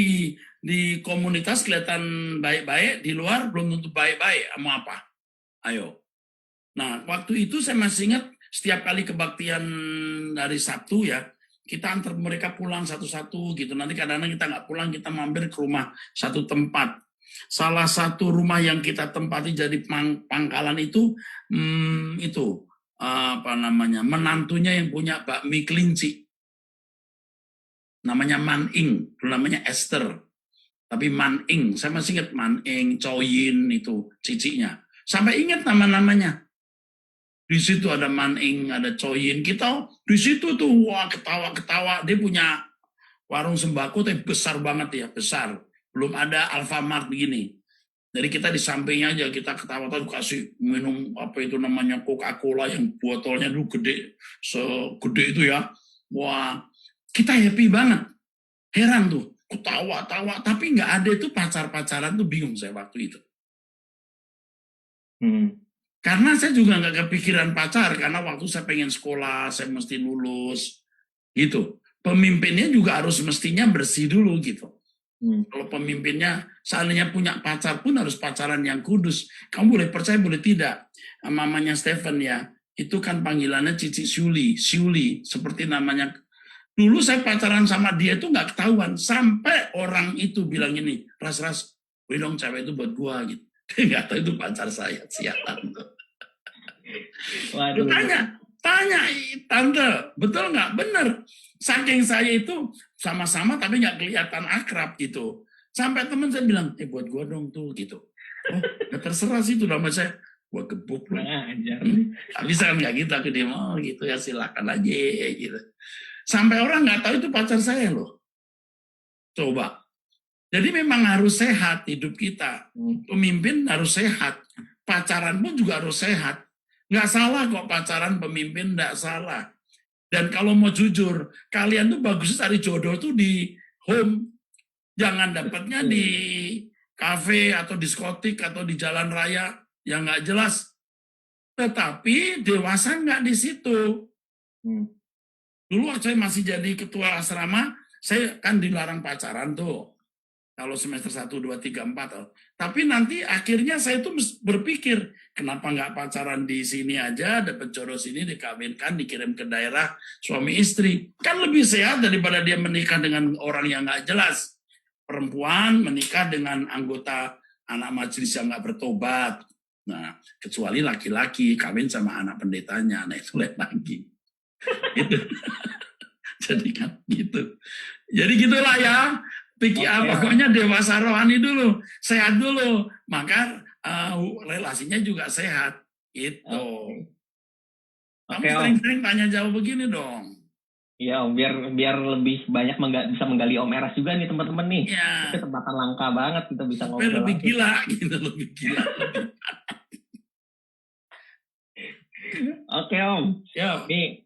di komunitas kelihatan baik-baik, di luar belum tentu baik-baik. Mau apa? Ayo. Nah, waktu itu saya masih ingat setiap kali kebaktian hari Sabtu ya, kita antar mereka pulang satu-satu gitu. Nanti kadang-kadang kita nggak pulang, kita mampir ke rumah satu tempat. Salah satu rumah yang kita tempati jadi pangkalan itu apa namanya, menantunya yang punya bakmi kelinci. Namanya Maning, dulu namanya Esther. Tapi Maning, saya masih ingat Maning, Coyin itu cicinya. Sampai ingat nama-namanya. Di situ ada Maning, ada Coyin. Kita di situ tuh wah ketawa-ketawa. Dia punya warung sembako tapi besar banget ya, besar. Belum ada Alfamart begini. Jadi kita di sampingnya aja kita ketawa-tawa kasih minum apa itu namanya Coca-Cola yang botolnya dulu gede, segede itu ya. Wah, kita happy banget. Heran tuh, ketawa-tawa tapi nggak ada itu pacar-pacaran tuh, bingung saya waktu itu. Karena saya juga nggak kepikiran pacar, karena waktu saya pengen sekolah, saya mesti lulus, gitu. Pemimpinnya juga harus mestinya bersih dulu, gitu. Kalau pemimpinnya seandainya punya pacar pun harus pacaran yang kudus. Kamu boleh percaya, boleh tidak. Mamanya Stephen ya, itu kan panggilannya Cici Syuli, seperti namanya. Dulu saya pacaran sama dia itu nggak ketahuan, sampai orang itu bilang ini, Ras, beri dong cewek itu buat gua, gitu. Dia nggak tahu itu pacar saya, sialan tuh. Tanya, tante, betul nggak? Bener. Saking saya itu sama-sama tapi nggak kelihatan akrab gitu. Sampai teman saya bilang, buat gua dong tuh gitu. Oh, ya terserah sih itu nama saya. Gua gebuk loh. Nggak bisa nggak gitu, aku dia mau gitu ya silakan aja gitu. Sampai orang nggak tahu itu pacar saya loh. Coba. Jadi memang harus sehat hidup kita. Pemimpin harus sehat. Pacaran pun juga harus sehat. Nggak salah kok pacaran pemimpin, nggak salah. Dan kalau mau jujur, kalian tuh bagusnya cari jodoh tuh di home. Jangan dapatnya di kafe atau diskotik atau di jalan raya yang nggak jelas. Tetapi dewasa nggak di situ. Dulu waktu saya masih jadi ketua asrama, saya kan dilarang pacaran tuh. Kalau semester 1, 2, 3, 4. Tapi nanti akhirnya saya tuh berpikir, kenapa nggak pacaran di sini aja, dapat jodoh sini, dikawinkan, dikirim ke daerah suami istri. Kan lebih sehat daripada dia menikah dengan orang yang nggak jelas. Perempuan menikah dengan anggota anak majelis yang nggak bertobat. Nah, kecuali laki-laki kawin sama anak pendetanya, nah itu lain lagi. Gitu. Jadi kan gitu. Jadi gitulah ya. Pokoknya dewasa rohani dulu, sehat dulu, maka relasinya juga sehat. Itu. Kamu sering-sering tanya jawab begini dong. Iya, biar lebih banyak bisa menggali Om Eras juga nih teman-teman nih. Ya. Itu kesempatan langka banget kita bisa ngobrol. Lebih gila, gitu lebih gila. Oke Om. Ya. Nih.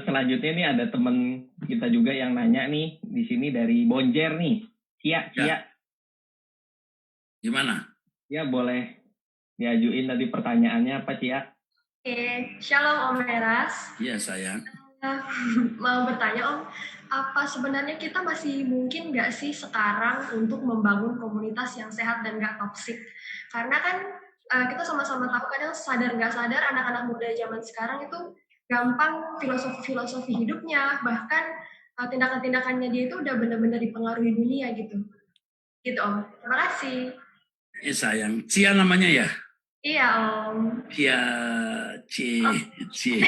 Selanjutnya nih ada teman kita juga yang nanya nih di sini dari Bonjer nih, Cia. Gimana? Ya boleh diajuin tadi pertanyaannya apa Cia? Shalom Om Eras. Iya sayang. Mau bertanya Om, apa sebenarnya kita masih mungkin nggak sih sekarang untuk membangun komunitas yang sehat dan nggak toksik? Karena kan kita sama-sama tahu kadang sadar nggak sadar anak-anak muda zaman sekarang itu gampang filosofi hidupnya, bahkan tindakan-tindakannya dia itu udah benar-benar dipengaruhi dunia gitu. Gitu Om. Terima kasih. Sayang, Cia namanya ya? Iya Om. Cia, Cie.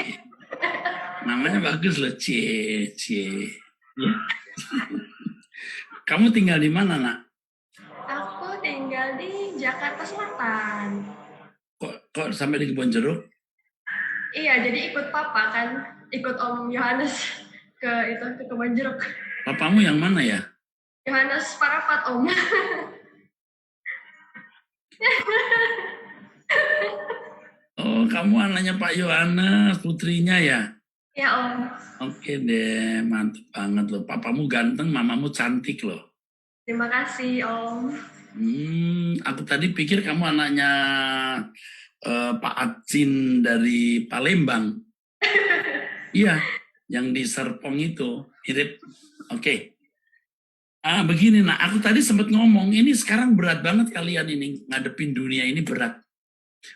Namanya bagus loh, Cie. Iya. Kamu tinggal di mana, Nak? Aku tinggal di Jakarta Selatan. Kok sampai di Kebon Jeruk? Iya, jadi ikut papa kan, ikut Om Yohanes ke Kebon Jeruk. Papamu yang mana ya? Yohanes Parapat Om. Oh, kamu anaknya Pak Yohanes, putrinya ya? Ya Om. Oke deh, mantap banget loh. Papamu ganteng, mamamu cantik loh. Terima kasih Om. Aku tadi pikir kamu anaknya Pak Acin dari Palembang. Iya, yang di Serpong itu. Mirip. Oke. Begini, nah aku tadi sempat ngomong, ini sekarang berat banget kalian ini, ngadepin dunia ini berat.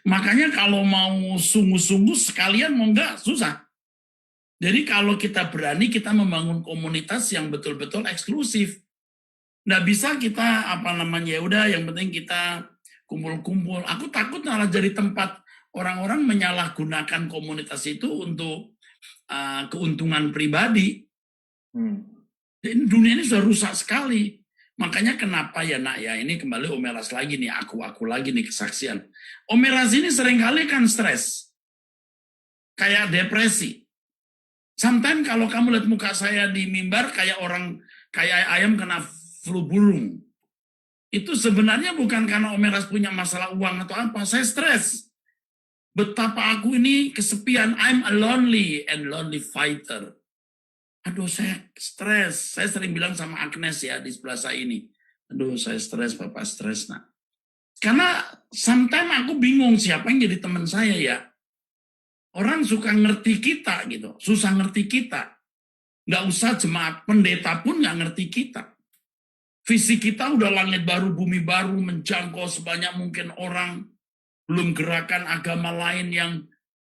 Makanya kalau mau sungguh-sungguh sekalian mau enggak, susah. Jadi kalau kita berani, kita membangun komunitas yang betul-betul eksklusif. Nggak bisa kita, ya udah yang penting kita kumpul-kumpul. Aku takut malah jadi tempat orang-orang menyalahgunakan komunitas itu untuk keuntungan pribadi. Dunia ini sudah rusak sekali. Makanya kenapa ya Nak ya, ini kembali Om Eras lagi nih, aku lagi nih kesaksian. Om Eras ini seringkali kan stres. Kayak depresi. Sometimes kalau kamu lihat muka saya di mimbar kayak ayam kena flu burung. Itu sebenarnya bukan karena Om Eras punya masalah uang atau apa, saya stres. Betapa aku ini kesepian, I'm a lonely fighter. Aduh, saya stres. Saya sering bilang sama Agnes ya di sebelah saya ini. Aduh, saya stres, Bapak stres, Nak. Karena sometimes aku bingung siapa yang jadi teman saya ya. Orang suka ngerti kita gitu, susah ngerti kita. Nggak usah jemaat, pendeta pun nggak ngerti kita. Visi kita udah langit baru, bumi baru, menjangkau sebanyak mungkin orang. Belum gerakan agama lain yang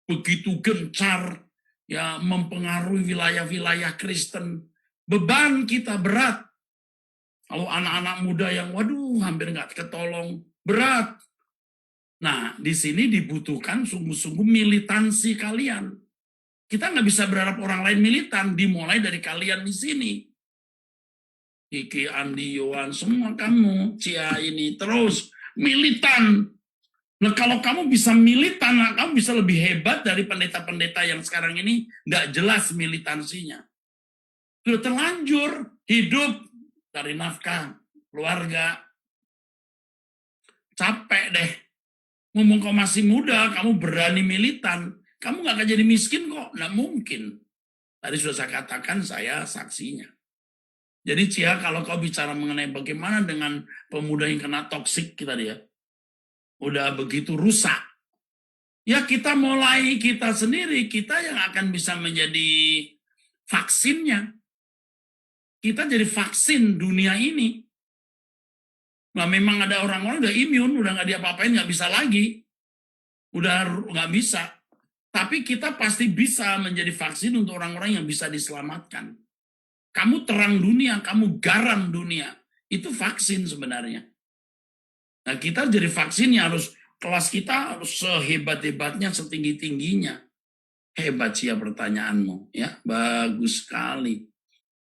begitu gencar, ya mempengaruhi wilayah-wilayah Kristen. Beban kita berat. Kalau anak-anak muda yang waduh hampir nggak ketolong, berat. Nah, di sini dibutuhkan sungguh-sungguh militansi kalian. Kita nggak bisa berharap orang lain militan, dimulai dari kalian di sini. Iki, Andi, Yohan, semua kamu, Cia ini, terus militan. Nah, kalau kamu bisa militan, kamu bisa lebih hebat dari pendeta-pendeta yang sekarang ini nggak jelas militansinya. Sudah terlanjur hidup dari nafkah, keluarga. Capek deh. Ngomong kau masih muda, kamu berani militan. Kamu nggak akan jadi miskin kok, nggak mungkin. Tadi sudah saya katakan, saya saksinya. Jadi Cia, kalau kau bicara mengenai bagaimana dengan pemuda yang kena toksik kita dia, udah begitu rusak. Ya kita mulai kita sendiri, kita yang akan bisa menjadi vaksinnya. Kita jadi vaksin dunia ini. Nah memang ada orang-orang udah imun, udah nggak diapa-apain, nggak bisa lagi. Udah nggak bisa. Tapi kita pasti bisa menjadi vaksin untuk orang-orang yang bisa diselamatkan. Kamu terang dunia, kamu garam dunia. Itu vaksin sebenarnya. Nah kita jadi vaksinnya harus, kelas kita harus sehebat-hebatnya, setinggi-tingginya. Hebat sih ya pertanyaanmu. Ya, bagus sekali.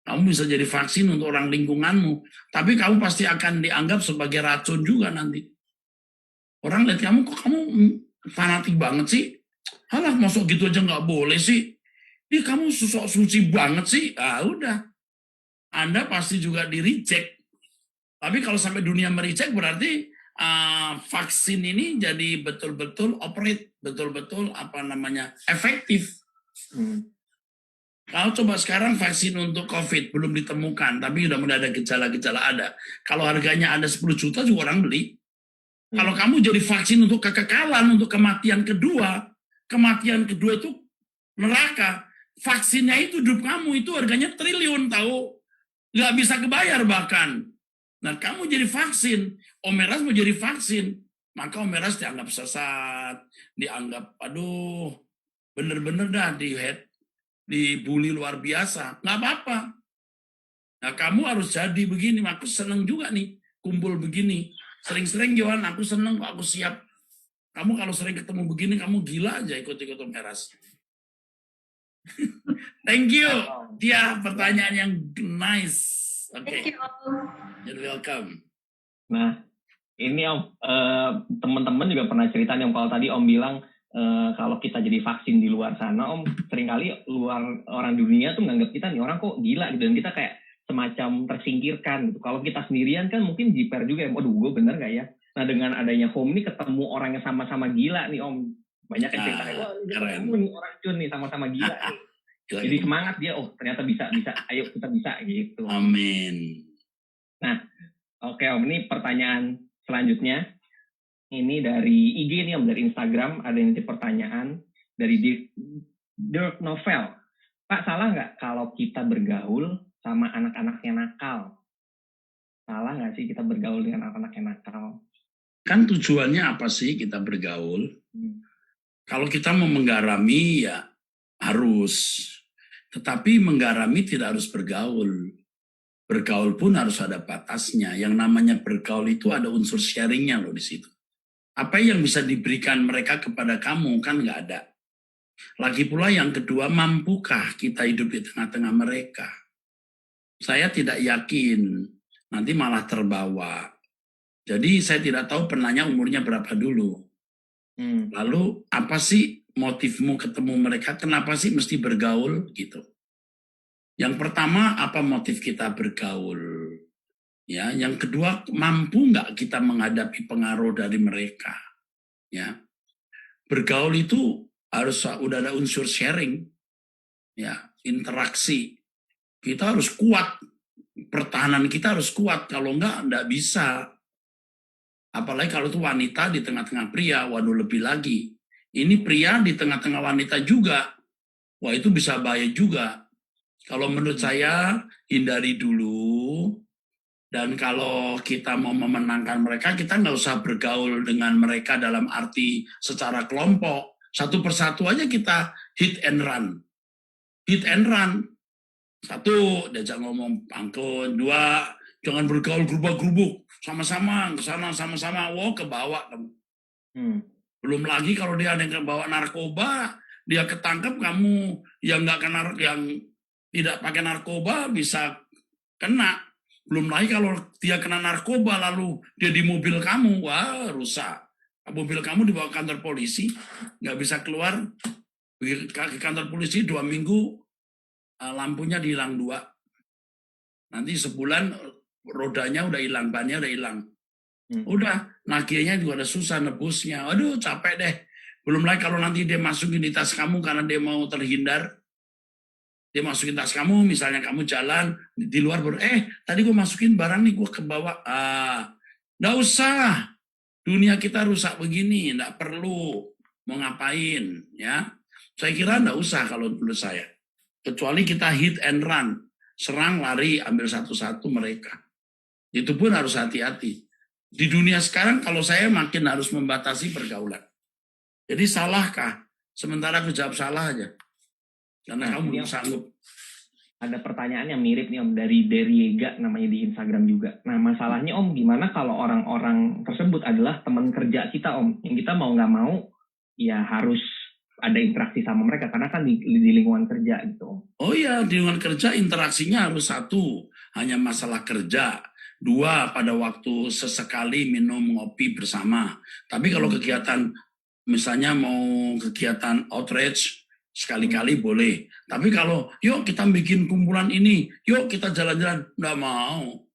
Kamu bisa jadi vaksin untuk orang lingkunganmu. Tapi kamu pasti akan dianggap sebagai racun juga nanti. Orang lihat kamu, kok kamu fanatik banget sih? Halah, masuk gitu aja nggak boleh sih? Ih, kamu sok suci banget sih? Ah, udah. Anda pasti juga di-reject. Tapi kalau sampai dunia mereject berarti vaksin ini jadi betul-betul operate, betul-betul efektif. Kalau coba sekarang vaksin untuk COVID belum ditemukan, tapi udah mulai ada gejala-gejala ada. Kalau harganya ada 10 juta juga orang beli. Kalau kamu jadi vaksin untuk kekekalan, untuk kematian kedua itu neraka. Vaksinnya itu hidup kamu itu harganya triliun tahu. Nggak bisa kebayar bahkan. Nah kamu jadi vaksin, Om Eras mau jadi vaksin, maka Om Eras dianggap sesat, dianggap aduh bener-bener dah dibully luar biasa, nggak apa-apa. Nah, kamu harus jadi begini. Aku seneng juga nih kumpul begini. Sering-sering Johan, aku seneng kok, aku siap. Kamu kalau sering ketemu begini, kamu gila aja ikut-ikut Om Eras. Thank you. Dia pertanyaan yang nice. Oke. Thank you, Om. You're welcome. Nah, ini Om, teman-teman juga pernah cerita nih Om, kalau tadi Om bilang kalau kita jadi vaksin di luar sana, Om, seringkali luar orang dunia tuh nganggap kita nih orang kok gila gitu, dan kita kayak semacam tersingkirkan gitu. Kalau kita sendirian kan mungkin jiper juga ya, waduh gue bener gak ya? Nah dengan adanya home ini ketemu orang yang sama-sama gila nih Om, banyak yang cerita kayak, wah ini nih orang Jun nih sama-sama gila nih. Jadi semangat dia, oh ternyata bisa, ayo kita bisa gitu. Amin. Nah, oke Om, ini pertanyaan selanjutnya. Ini dari IG nih Om, dari Instagram ada yang pertanyaan dari Dirk Novel. Pak, salah nggak kalau kita bergaul sama anak-anak yang nakal? Salah nggak sih kita bergaul dengan anak-anak yang nakal? Kan tujuannya apa sih kita bergaul? Kalau kita mau menggarami ya harus. Tetapi menggarami tidak harus bergaul. Bergaul pun harus ada batasnya. Yang namanya bergaul itu ada unsur sharingnya loh di situ. Apa yang bisa diberikan mereka kepada kamu kan nggak ada. Lagi pula yang kedua, mampukah kita hidup di tengah-tengah mereka? Saya tidak yakin, nanti malah terbawa. Jadi saya tidak tahu penanya umurnya berapa dulu. Lalu apa sih motifmu ketemu mereka? Kenapa sih mesti bergaul gitu? Yang pertama, apa motif kita bergaul? Ya, yang kedua, mampu nggak kita menghadapi pengaruh dari mereka? Ya, bergaul itu harus udah ada unsur sharing, ya, interaksi. Kita harus kuat, pertahanan kita harus kuat. Kalau enggak bisa. Apalagi kalau itu wanita di tengah-tengah pria, waduh lebih lagi. Ini pria di tengah-tengah wanita juga, wah itu bisa bahaya juga. Kalau menurut saya, hindari dulu. Dan kalau kita mau memenangkan mereka, kita nggak usah bergaul dengan mereka dalam arti secara kelompok. Satu persatu aja kita hit and run. Hit and run. Satu, diajak ngomong pangkun. Dua, jangan bergaul gerubak-gerubuk. Sama-sama, ke sana sama-sama. Wow, kebawa. Belum lagi kalau dia ada yang bawa narkoba, dia ketangkep, kamu yang nggak kena, yang tidak pakai narkoba bisa kena. Belum lagi kalau dia kena narkoba lalu dia di mobil kamu, wah rusak. Mobil kamu dibawa ke kantor polisi, nggak bisa keluar. Ke kantor polisi 2 minggu, lampunya dihilang 2. Nanti sebulan rodanya udah hilang, bannya udah hilang. Udah, nagihnya juga udah susah nebusnya. Aduh capek deh. Belum lagi kalau nanti dia masukin di tas kamu karena dia mau terhindar. Dia masukin tas kamu, misalnya kamu jalan di luar baru, tadi gue masukin barang nih, gue kebawa. Nggak usah. Dunia kita rusak begini, nggak perlu. Mau ngapain, ya? Saya kira nggak usah kalau menurut saya. Kecuali kita hit and run. Serang, lari, ambil satu-satu mereka. Itu pun harus hati-hati. Di dunia sekarang kalau saya makin harus membatasi pergaulan. Jadi salahkah? Sementara aku jawab salah aja. Karena kamu belum sanggup. Ada pertanyaan yang mirip nih Om, dari Deriega namanya di Instagram juga. Nah masalahnya Om, gimana kalau orang-orang tersebut adalah teman kerja kita Om, yang kita mau nggak mau ya harus ada interaksi sama mereka karena kan di lingkungan kerja gitu Om. Oh iya, di lingkungan kerja interaksinya harus satu, hanya masalah kerja. 2, pada waktu sesekali minum ngopi bersama. Tapi kalau kegiatan, misalnya mau kegiatan outreach, sekali-kali boleh. Tapi kalau, yuk kita bikin kumpulan ini, yuk kita jalan-jalan, nggak mau.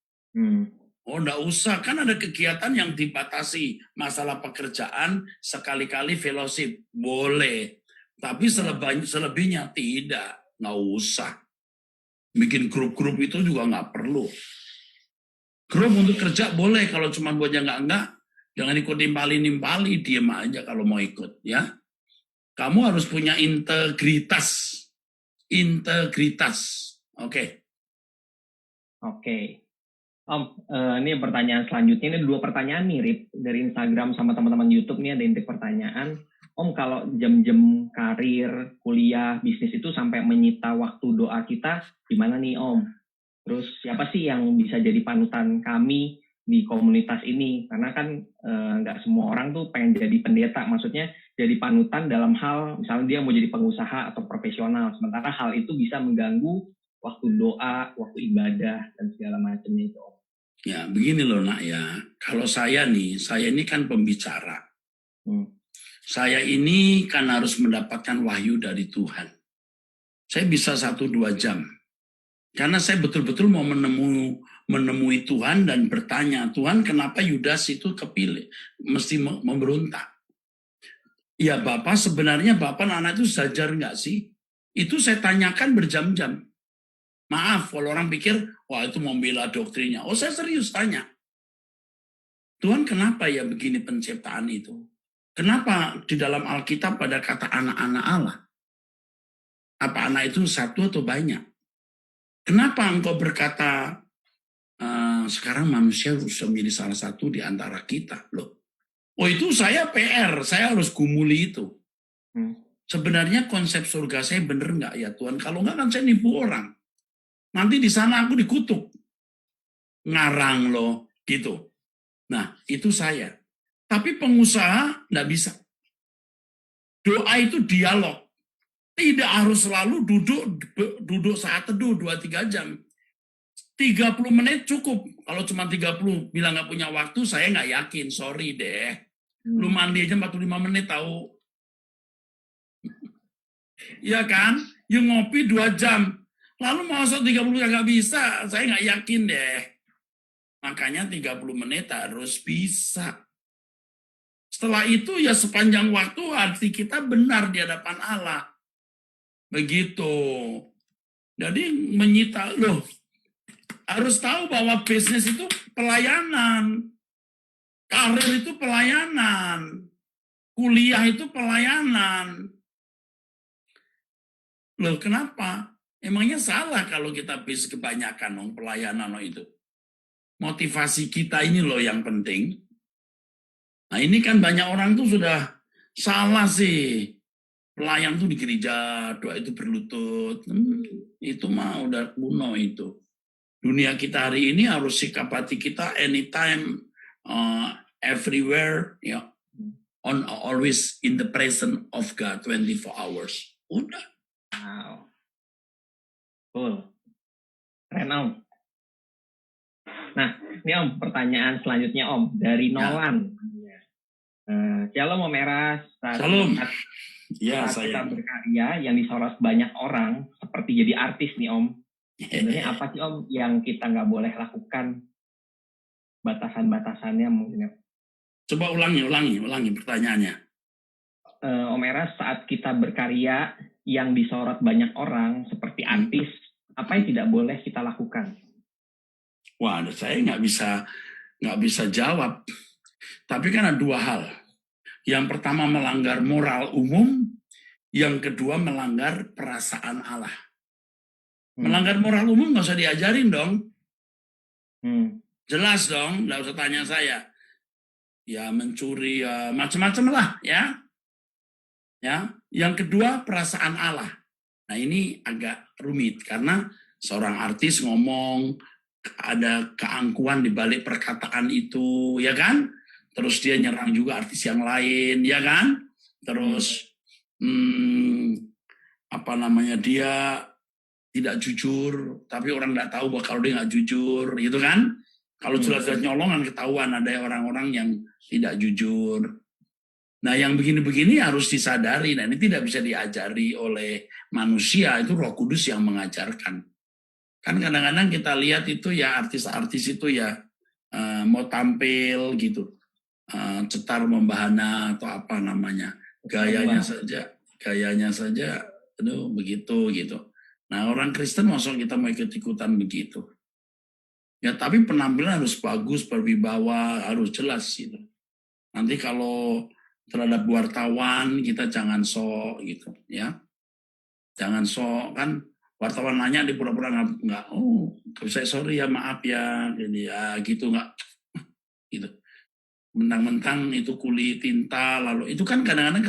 Oh, nggak usah. Kan ada kegiatan yang dibatasi. Masalah pekerjaan, sekali-kali fellowship, boleh. Tapi selebihnya tidak, nggak usah. Bikin grup-grup itu juga nggak perlu. Grup untuk kerja boleh, kalau cuma buat yang enggak, jangan ikut nimpali, diem aja kalau mau ikut, ya. Kamu harus punya integritas. Oke. Om, ini pertanyaan selanjutnya, ini 2 pertanyaan mirip dari Instagram sama teman-teman YouTube nih, ada intip pertanyaan. Om, kalau jam-jam karir, kuliah, bisnis itu sampai menyita waktu doa kita, gimana nih Om? Terus siapa sih yang bisa jadi panutan kami di komunitas ini? Karena kan nggak semua orang tuh pengen jadi pendeta, maksudnya jadi panutan dalam hal, misalnya dia mau jadi pengusaha atau profesional, sementara hal itu bisa mengganggu waktu doa, waktu ibadah, dan segala macamnya itu Om. Ya, begini loh nak ya, kalau saya ini kan pembicara. Saya ini kan harus mendapatkan wahyu dari Tuhan. Saya bisa 1-2 jam. Karena saya betul-betul mau menemui Tuhan dan bertanya, Tuhan kenapa Yudas itu kepilih, mesti memberontak. Ya Bapak, sebenarnya Bapak anak itu sejajar nggak sih? Itu saya tanyakan berjam-jam. Maaf, kalau orang pikir, wah itu membela doktrinnya. Oh saya serius tanya. Tuhan kenapa ya begini penciptaan itu? Kenapa di dalam Alkitab pada kata anak-anak Allah? Apa anak itu satu atau banyak? Kenapa engkau berkata sekarang manusia sudah menjadi salah satu di antara kita? Loh, oh itu saya PR, saya harus gumuli itu. Sebenarnya konsep surga saya bener nggak ya Tuhan? Kalau nggak kan saya nipu orang. Nanti di sana aku dikutuk. Ngarang loh, gitu. Nah, itu saya. Tapi pengusaha nggak bisa. Doa itu dialog. Tidak harus selalu duduk saat teduh 2-3 jam. 30 menit cukup. Kalau cuma 30 bilang nggak punya waktu, saya nggak yakin. Sorry deh. Lu mandi aja 45 menit tahu. Iya kan? You ngopi 2 jam. Lalu masa 30 nggak bisa, saya nggak yakin deh. Makanya 30 menit harus bisa. Setelah itu ya sepanjang waktu hati kita benar di hadapan Allah. Begitu. Jadi menyita, loh, harus tahu bahwa bisnis itu pelayanan. Karir itu pelayanan. Kuliah itu pelayanan. Loh kenapa? Emangnya salah kalau kita bis kebanyakan dong pelayanan itu. Motivasi kita ini loh yang penting. Nah ini kan banyak orang tuh sudah salah sih. Pelayan tuh di gereja, doa itu berlutut. Itu mah udah kuno itu. Dunia kita hari ini harus sikap hati kita anytime, everywhere, ya, always in the presence of God 24 hours. Udah. Wow. Cool. Keren Om. Nah, ini Om, pertanyaan selanjutnya Om, dari Nolan. Shalom Om Eras. Shalom. Ya, saat saya kita berkarya yang disorot banyak orang, seperti jadi artis nih Om. Sebenarnya apa sih Om yang kita nggak boleh lakukan? Batasan-batasannya mungkin. Coba ulangi pertanyaannya. Om Eras, saat kita berkarya yang disorot banyak orang, seperti artis, apa yang tidak boleh kita lakukan? Wah, saya nggak bisa jawab. Tapi kan ada 2 hal. Yang pertama melanggar moral umum, yang kedua melanggar perasaan Allah. Melanggar moral umum nggak usah diajarin dong. Jelas dong, nggak usah tanya saya. Ya mencuri, ya macam-macam lah ya. Ya. Yang kedua perasaan Allah. Nah ini agak rumit karena seorang artis ngomong ada keangkuhan di balik perkataan itu, ya kan? Terus dia nyerang juga artis yang lain, ya kan? Terus dia tidak jujur, tapi orang nggak tahu bahwa kalau dia nggak jujur, gitu kan? Kalau jelas-jelas nyolongan ketahuan ada orang-orang yang tidak jujur. Nah yang begini-begini harus disadari. Nah ini tidak bisa diajari oleh manusia, itu Roh Kudus yang mengajarkan. Kan kadang-kadang kita lihat itu ya artis-artis itu ya mau tampil gitu. Cetar membahana atau apa namanya, gayanya saja aduh begitu gitu. Nah orang Kristen masuk kita mau ikut-ikutan begitu ya, tapi penampilan harus bagus, berwibawa, harus jelas gitu. Nanti kalau terhadap wartawan kita jangan sok gitu ya, jangan sok kan. Wartawan nanya di pura-pura nggak, oh saya sorry ya maaf ya, jadi ya gitu nggak gitu. mentang-mentang itu kulit tinta, lalu itu kan kadang-kadang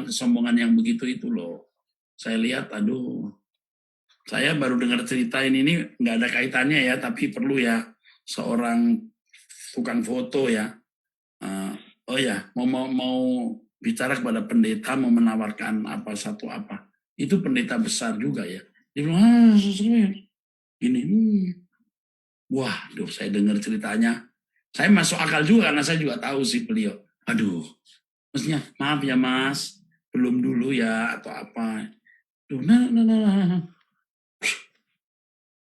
kesombongan yang begitu itu loh. Saya lihat, aduh, saya baru dengar cerita ini nggak ada kaitannya ya, tapi perlu ya, seorang tukang foto ya, oh ya, mau bicara kepada pendeta, mau menawarkan satu apa, itu pendeta besar juga ya. Dia bilang, gini, wah, saya dengar ceritanya, saya masuk akal juga karena saya juga tahu sih beliau. Aduh, maksudnya maaf ya Mas, belum dulu ya atau apa. Duh, nah.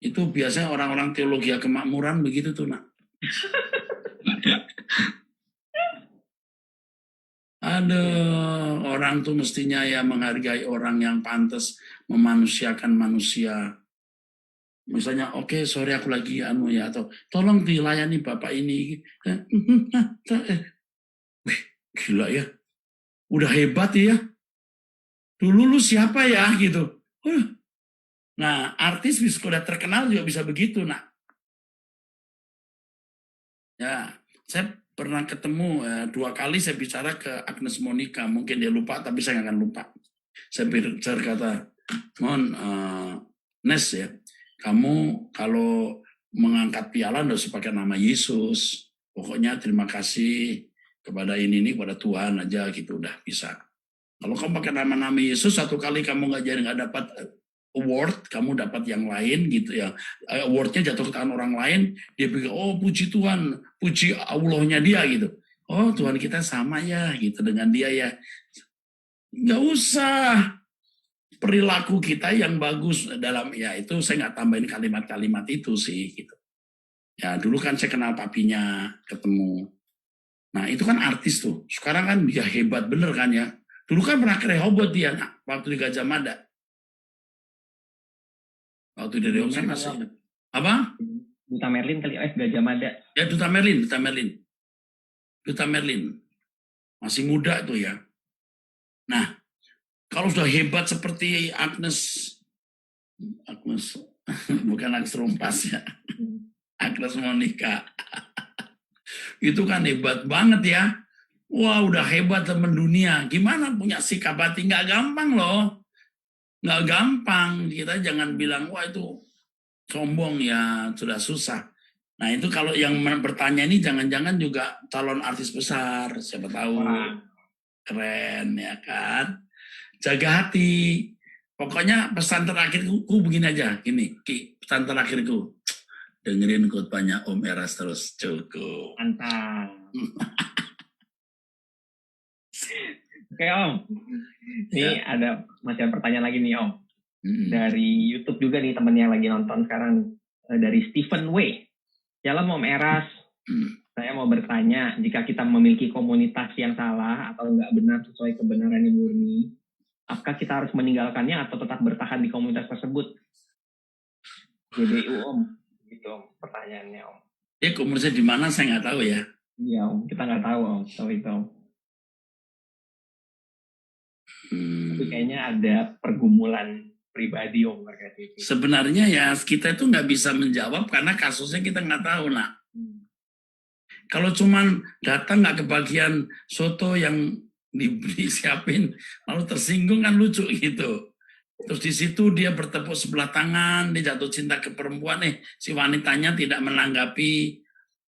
Itu biasanya orang-orang teologi kemakmuran begitu tuh, nak. Aduh, orang tuh mestinya ya menghargai orang yang pantas memanusiakan manusia. Misalnya, oke, sorry aku lagi ya, atau tolong dilayani Bapak ini. Wih, gila ya. Udah hebat ya. Dulu lu siapa ya gitu. Nah, artis sudah terkenal juga bisa begitu, nak. Ya, saya pernah ketemu 2 kali saya bicara ke Agnes Monica. Mungkin dia lupa, tapi saya nggak akan lupa. Saya kata, mohon Nes ya, kamu kalau mengangkat piala nggak usah pakai nama Yesus. Pokoknya terima kasih kepada ini kepada Tuhan aja gitu, udah bisa. Kalau kamu pakai nama Yesus, 1 kali kamu nggak dapat award, kamu dapat yang lain gitu ya. Awardnya jatuh ke tangan orang lain, dia pikir, oh puji Tuhan, puji Allahnya dia gitu. Oh Tuhan kita sama ya gitu dengan dia ya. Nggak usah. Perilaku kita yang bagus dalam ya itu saya nggak tambahin kalimat-kalimat itu sih gitu. Ya dulu kan saya kenal papinya, ketemu. Nah itu kan artis tuh. Sekarang kan dia hebat bener kan ya. Dulu kan pernah ke Rehoboth dia, waktu di Gajah Mada. Waktu di Rehoboth saya masih ingat. Apa? Duta Merlin kali, Gajah Mada. Ya Duta Merlin. Masih muda tuh ya. Nah, kalau sudah hebat seperti Agnes bukan Agnes Rompas ya. Agnes Monica. Itu kan hebat banget ya. Wah, udah hebat teman dunia. Gimana punya sikap hati? Nggak gampang loh. Nggak gampang. Kita jangan bilang, wah itu sombong ya, sudah susah. Nah itu kalau yang bertanya ini jangan-jangan juga calon artis besar. Siapa tahu. Keren ya kan. Jaga hati. Pokoknya pesan terakhirku begini aja. Gini, pesan terakhirku. Dengerin khotbahnya Om Eras terus. Cukup. Mantap. Oke Om, ini ada macam pertanyaan lagi nih Om. Dari YouTube juga nih teman yang lagi nonton sekarang, dari Stephen W. Shalom Om Eras, saya mau bertanya, jika kita memiliki komunitas yang salah atau nggak benar sesuai kebenaran yang murni, apakah kita harus meninggalkannya atau tetap bertahan di komunitas tersebut? GBU Om, gitu Om, pertanyaannya Om. Ya komunitasnya di mana saya nggak tahu ya. Iya Om, kita nggak tahu Om, tahu itu Om. Tapi kayaknya ada pergumulan pribadi Om terkait itu. Sebenarnya ya kita itu nggak bisa menjawab karena kasusnya kita nggak tahu nak. Kalau cuman datang nggak kebagian soto yang disiapin lalu tersinggung kan lucu gitu. Terus di situ dia bertepuk sebelah tangan, dia jatuh cinta ke perempuan, si wanitanya tidak menanggapi.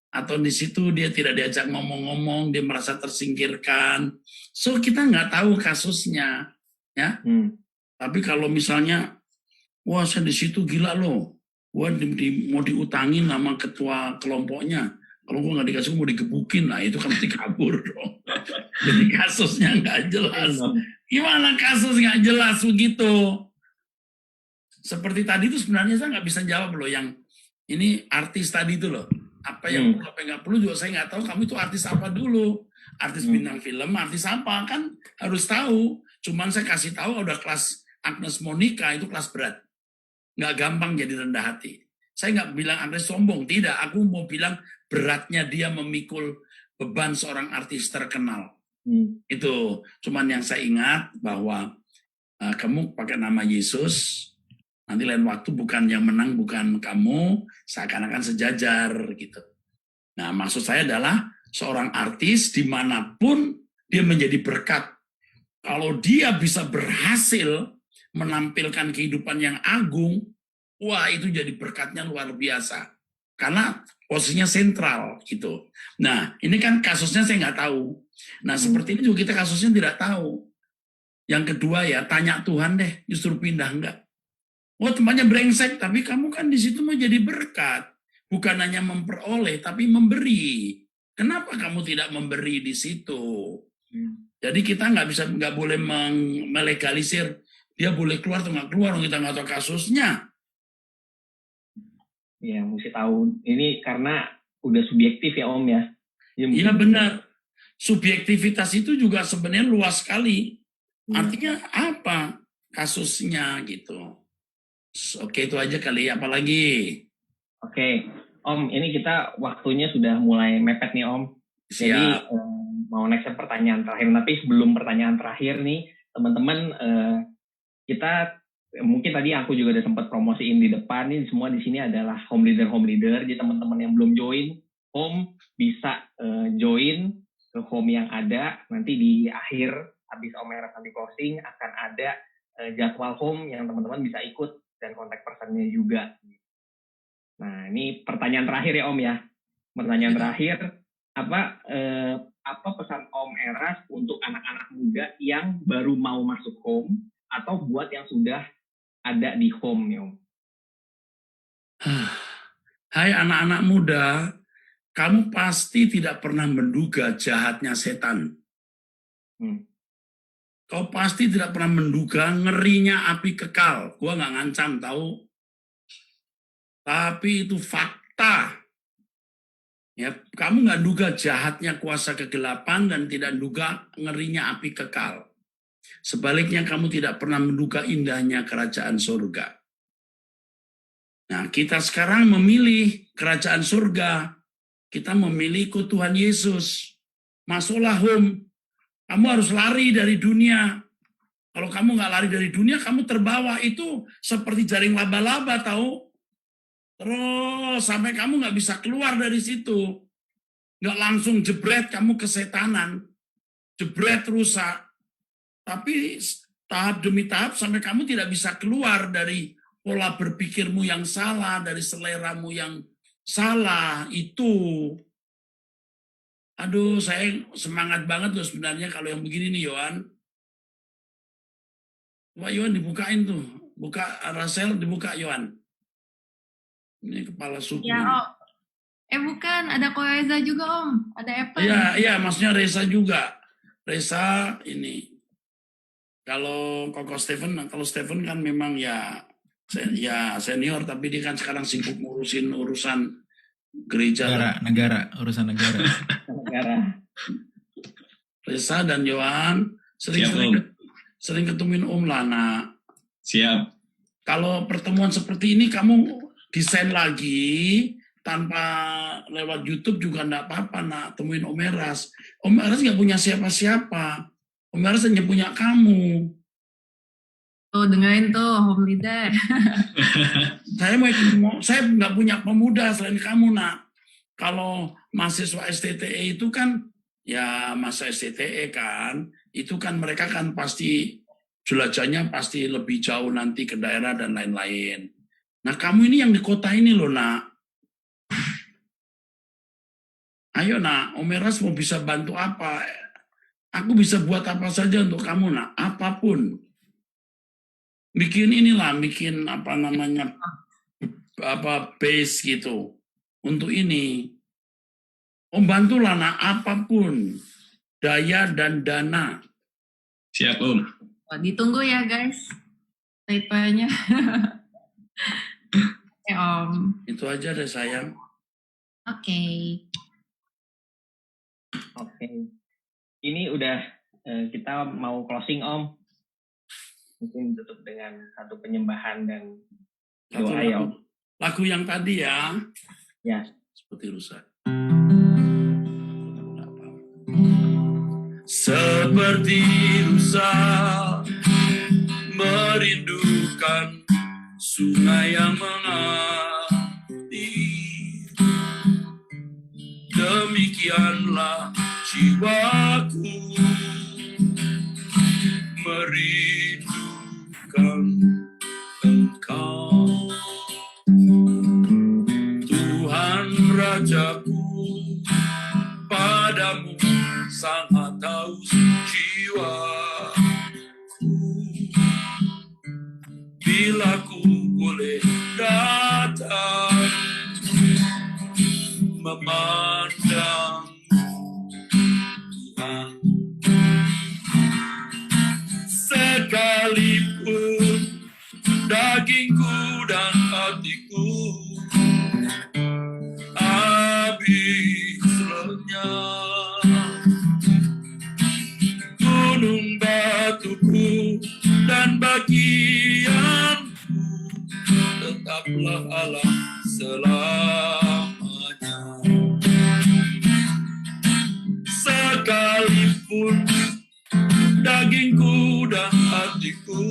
Atau di situ dia tidak diajak ngomong-ngomong, dia merasa tersingkirkan. So kita nggak tahu kasusnya, ya. Tapi kalau misalnya, wah saya di situ gila loh, wah mau diutangin sama ketua kelompoknya, kalau gue nggak dikasih mau digebukin, nah itu kan mesti kabur dong. Jadi kasusnya nggak jelas. Gimana kasus nggak jelas begitu? Seperti tadi itu sebenarnya saya nggak bisa jawab loh, yang ini artis tadi itu loh. Apa yang perlu, apa yang nggak perlu juga saya nggak tahu. Kamu itu artis apa dulu? Artis bintang film, artis apa? Kan harus tahu. Cuman saya kasih tahu udah kelas Agnes Monica itu kelas berat. Nggak gampang jadi rendah hati. Saya nggak bilang Agnes sombong, tidak. Aku mau bilang beratnya dia memikul beban seorang artis terkenal. Itu. Cuman yang saya ingat bahwa kamu pakai nama Yesus. Nanti lain waktu bukan yang menang, bukan kamu, seakan-akan sejajar gitu. Nah maksud saya adalah seorang artis dimanapun dia menjadi berkat. Kalau dia bisa berhasil menampilkan kehidupan yang agung, wah itu jadi berkatnya luar biasa. Karena posisinya sentral gitu. Nah ini kan kasusnya saya nggak tahu. Nah seperti ini juga kita kasusnya tidak tahu. Yang kedua ya tanya Tuhan deh, justru pindah enggak. Oh tempatnya brengsek, tapi kamu kan di situ mau jadi berkat. Bukan hanya memperoleh, tapi memberi. Kenapa kamu tidak memberi di situ? Jadi kita nggak boleh melegalisir dia boleh keluar atau nggak keluar, kita nggak tahu kasusnya. Ya, mesti tahu. Ini karena udah subjektif ya Om ya. Iya benar. Subjektivitas itu juga sebenarnya luas sekali. Artinya apa kasusnya gitu. Oke itu aja kali. Apalagi? Oke, Om. Ini kita waktunya sudah mulai mepet nih Om. Siap. Jadi mau next pertanyaan terakhir. Tapi sebelum pertanyaan terakhir nih, teman-teman kita mungkin tadi aku juga udah sempat promosiin di depan. Ini semua di sini adalah home leader. Jadi teman-teman yang belum join home bisa join ke home yang ada. Nanti di akhir habis Om Eras nanti closing akan ada jadwal home yang teman-teman bisa ikut dan kontak personnya juga. Nah ini pertanyaan terakhir ya Om ya. Pertanyaan terakhir apa pesan Om Eras untuk anak-anak muda yang baru mau masuk home atau buat yang sudah ada di home ya Om? Hai anak-anak muda, kamu pasti tidak pernah menduga jahatnya setan. Kau pasti tidak pernah menduga ngerinya api kekal. Gua nggak ngancam tahu. Tapi itu fakta. Ya, kamu nggak duga jahatnya kuasa kegelapan dan tidak duga ngerinya api kekal. Sebaliknya kamu tidak pernah menduga indahnya kerajaan surga. Nah, kita sekarang memilih kerajaan surga. Kita memilih ikut Tuhan Yesus. Masuklah home. Kamu harus lari dari dunia. Kalau kamu nggak lari dari dunia, kamu terbawa. Itu seperti jaring laba-laba, tahu? Terus sampai kamu nggak bisa keluar dari situ. Nggak langsung jebret kamu kesetanan. Jebret rusak. Tapi tahap demi tahap sampai kamu tidak bisa keluar dari pola berpikirmu yang salah, dari seleramu yang salah. Itu. Aduh, saya semangat banget loh sebenarnya kalau yang begini nih, Yohan. Coba Yohan dibukain tuh. Buka, Rasel dibuka, Yohan. Ini kepala suku. Ya, Om. Bukan, ada Koeza juga, Om. Ada Apple. Iya, maksudnya Reza juga. Reza ini. Kalau kalau Stephen kan memang ya senior, tapi dia kan sekarang sibuk ngurusin urusan gereja. Negara, urusan negara. Reza dan Yohan sering ketemuin Om lah, nak. Siap. Kalau pertemuan seperti ini kamu desain lagi tanpa lewat YouTube juga enggak apa-apa, nak. Temuin Om Eras. Om Eras nggak punya siapa-siapa. Om Eras hanya punya kamu. Tuh, dengerin tuh, home leader. Saya nggak punya pemuda selain kamu, nak. Kalau mahasiswa STTE itu kan, ya masa STTE kan, itu kan mereka kan pasti jelajahnya pasti lebih jauh nanti ke daerah dan lain-lain. Nah kamu ini yang di kota ini loh, nak. Ayo, nak, Om Eras mau bisa bantu apa? Aku bisa buat apa saja untuk kamu, nak. Apapun. Bikin base gitu. Untuk ini. Om bantulah, nak, apapun. Daya dan dana. Siap, Om. Ditunggu ya, guys. Type-nya. Oke, Om. Itu aja deh, sayang. Oke. Ini udah kita mau closing Om. Mungkin tutup dengan satu penyembahan dan doa ya Om. Lagu yang tadi ya. Ya. Seperti rusak. Seperti rusak merindukan sungai yang mengalir. Demikian demikianlah jiwaku merindukan Engkau, Tuhan Rajaku. Padamu sangat haus jiwaku. Bila ku boleh datang memandang Tuhan, sekalipun dagingku dan hatiku habis lenyap, gunung batuku dan bagianku tetaplah Allah selamanya. Sekalipun dagingku dan hatiku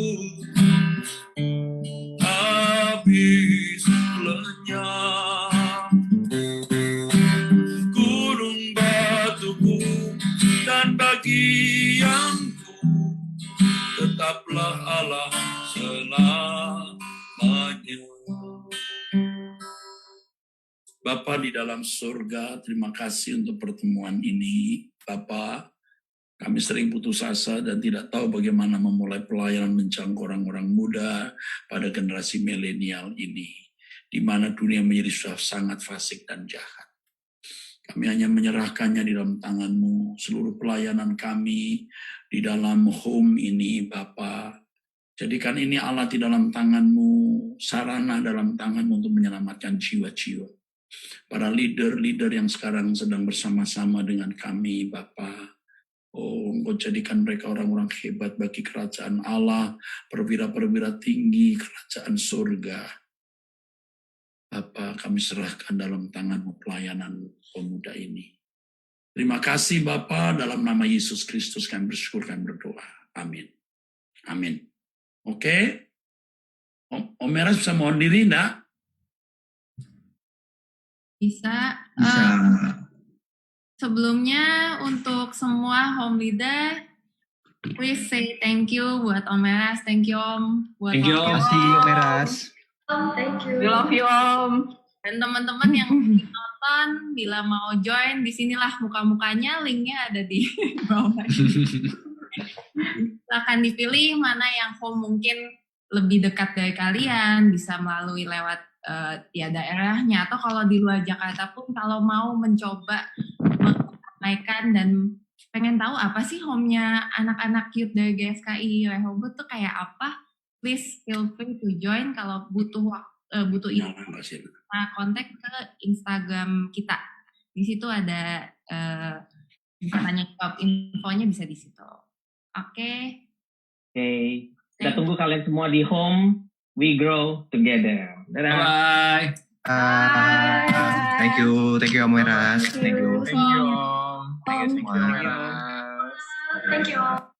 habis lenyap, gunung batuku dan bagianku tetaplah Allah selamanya. Bapa di dalam surga, terima kasih untuk pertemuan ini. Bapa, kami sering putus asa dan tidak tahu bagaimana memulai pelayanan menjangkau orang-orang muda pada generasi milenial ini, di mana dunia menjadi sudah sangat fasik dan jahat. Kami hanya menyerahkannya di dalam tangan-Mu, seluruh pelayanan kami di dalam home ini, Bapa. Jadikan ini alat di dalam tangan-Mu, sarana dalam tangan-Mu untuk menyelamatkan jiwa-jiwa. Para leader-leader yang sekarang sedang bersama-sama dengan kami, Bapa. Oh, Engkau jadikan mereka orang-orang hebat bagi kerajaan Allah, perwira-perwira tinggi kerajaan surga. Bapa, kami serahkan dalam tangan-Mu pelayanan pemuda ini. Terima kasih Bapa, dalam nama Yesus Kristus kami bersyukur dan berdoa. Amin. Amin. Oke. Om Meras bisa mohon diri, enggak? Bisa. Bisa. Sebelumnya untuk semua home leader, please say thank you buat Om Meras, thank you Om. Buat Thank you, Om. Om. Terima kasih Om Meras. Thank you. We love you, Om. Dan teman-teman yang nonton, bila mau join, di sinilah muka-mukanya, linknya ada di bawah. Silahkan dipilih mana yang home mungkin lebih dekat dari kalian, bisa melalui lewat ya daerahnya, atau kalau di luar Jakarta pun kalau mau mencoba meramaikan dan pengen tahu apa sih home-nya anak-anak youth dari GSKI Rehoboth tuh kayak apa, please feel free to join. Kalau butuh info, kontak ke Instagram kita. Di situ ada tanya jawab, infonya bisa di situ. Oke. Oke. Kita tunggu kalian semua di home. We grow together. Dadah. Bye. Thank you Om Meras. Thank you. Thank you, Om. Thank you, Om. Om Meras. Thank you all.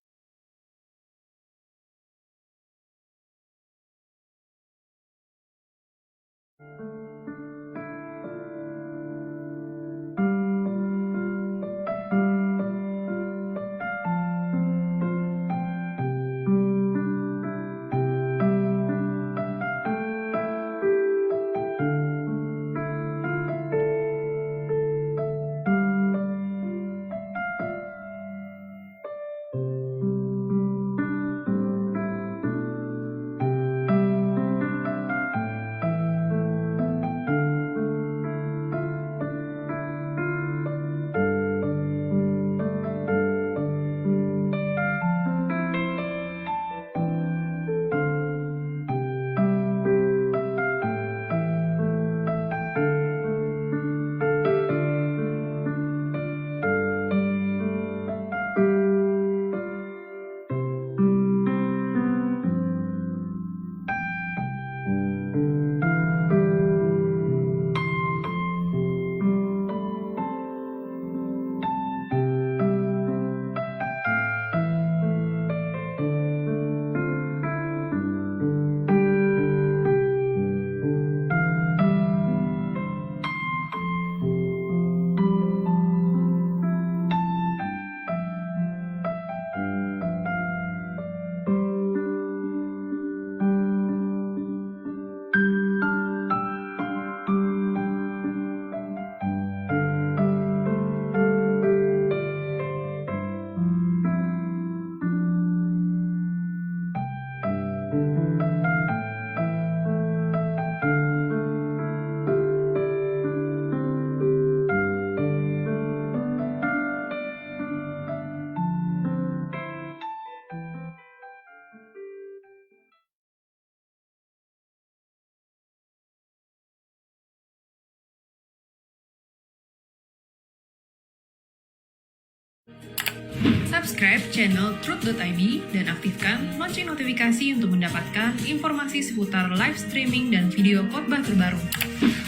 Subscribe channel Truth.id dan aktifkan lonceng notifikasi untuk mendapatkan informasi seputar live streaming dan video khotbah terbaru.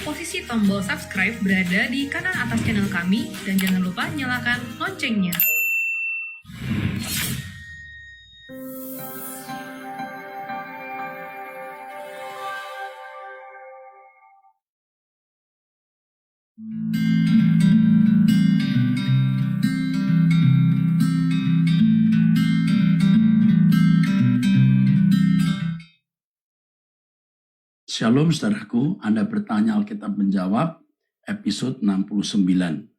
Posisi tombol subscribe berada di kanan atas channel kami dan jangan lupa nyalakan loncengnya. Shalom saudaraku, Anda bertanya Alkitab menjawab episode 69.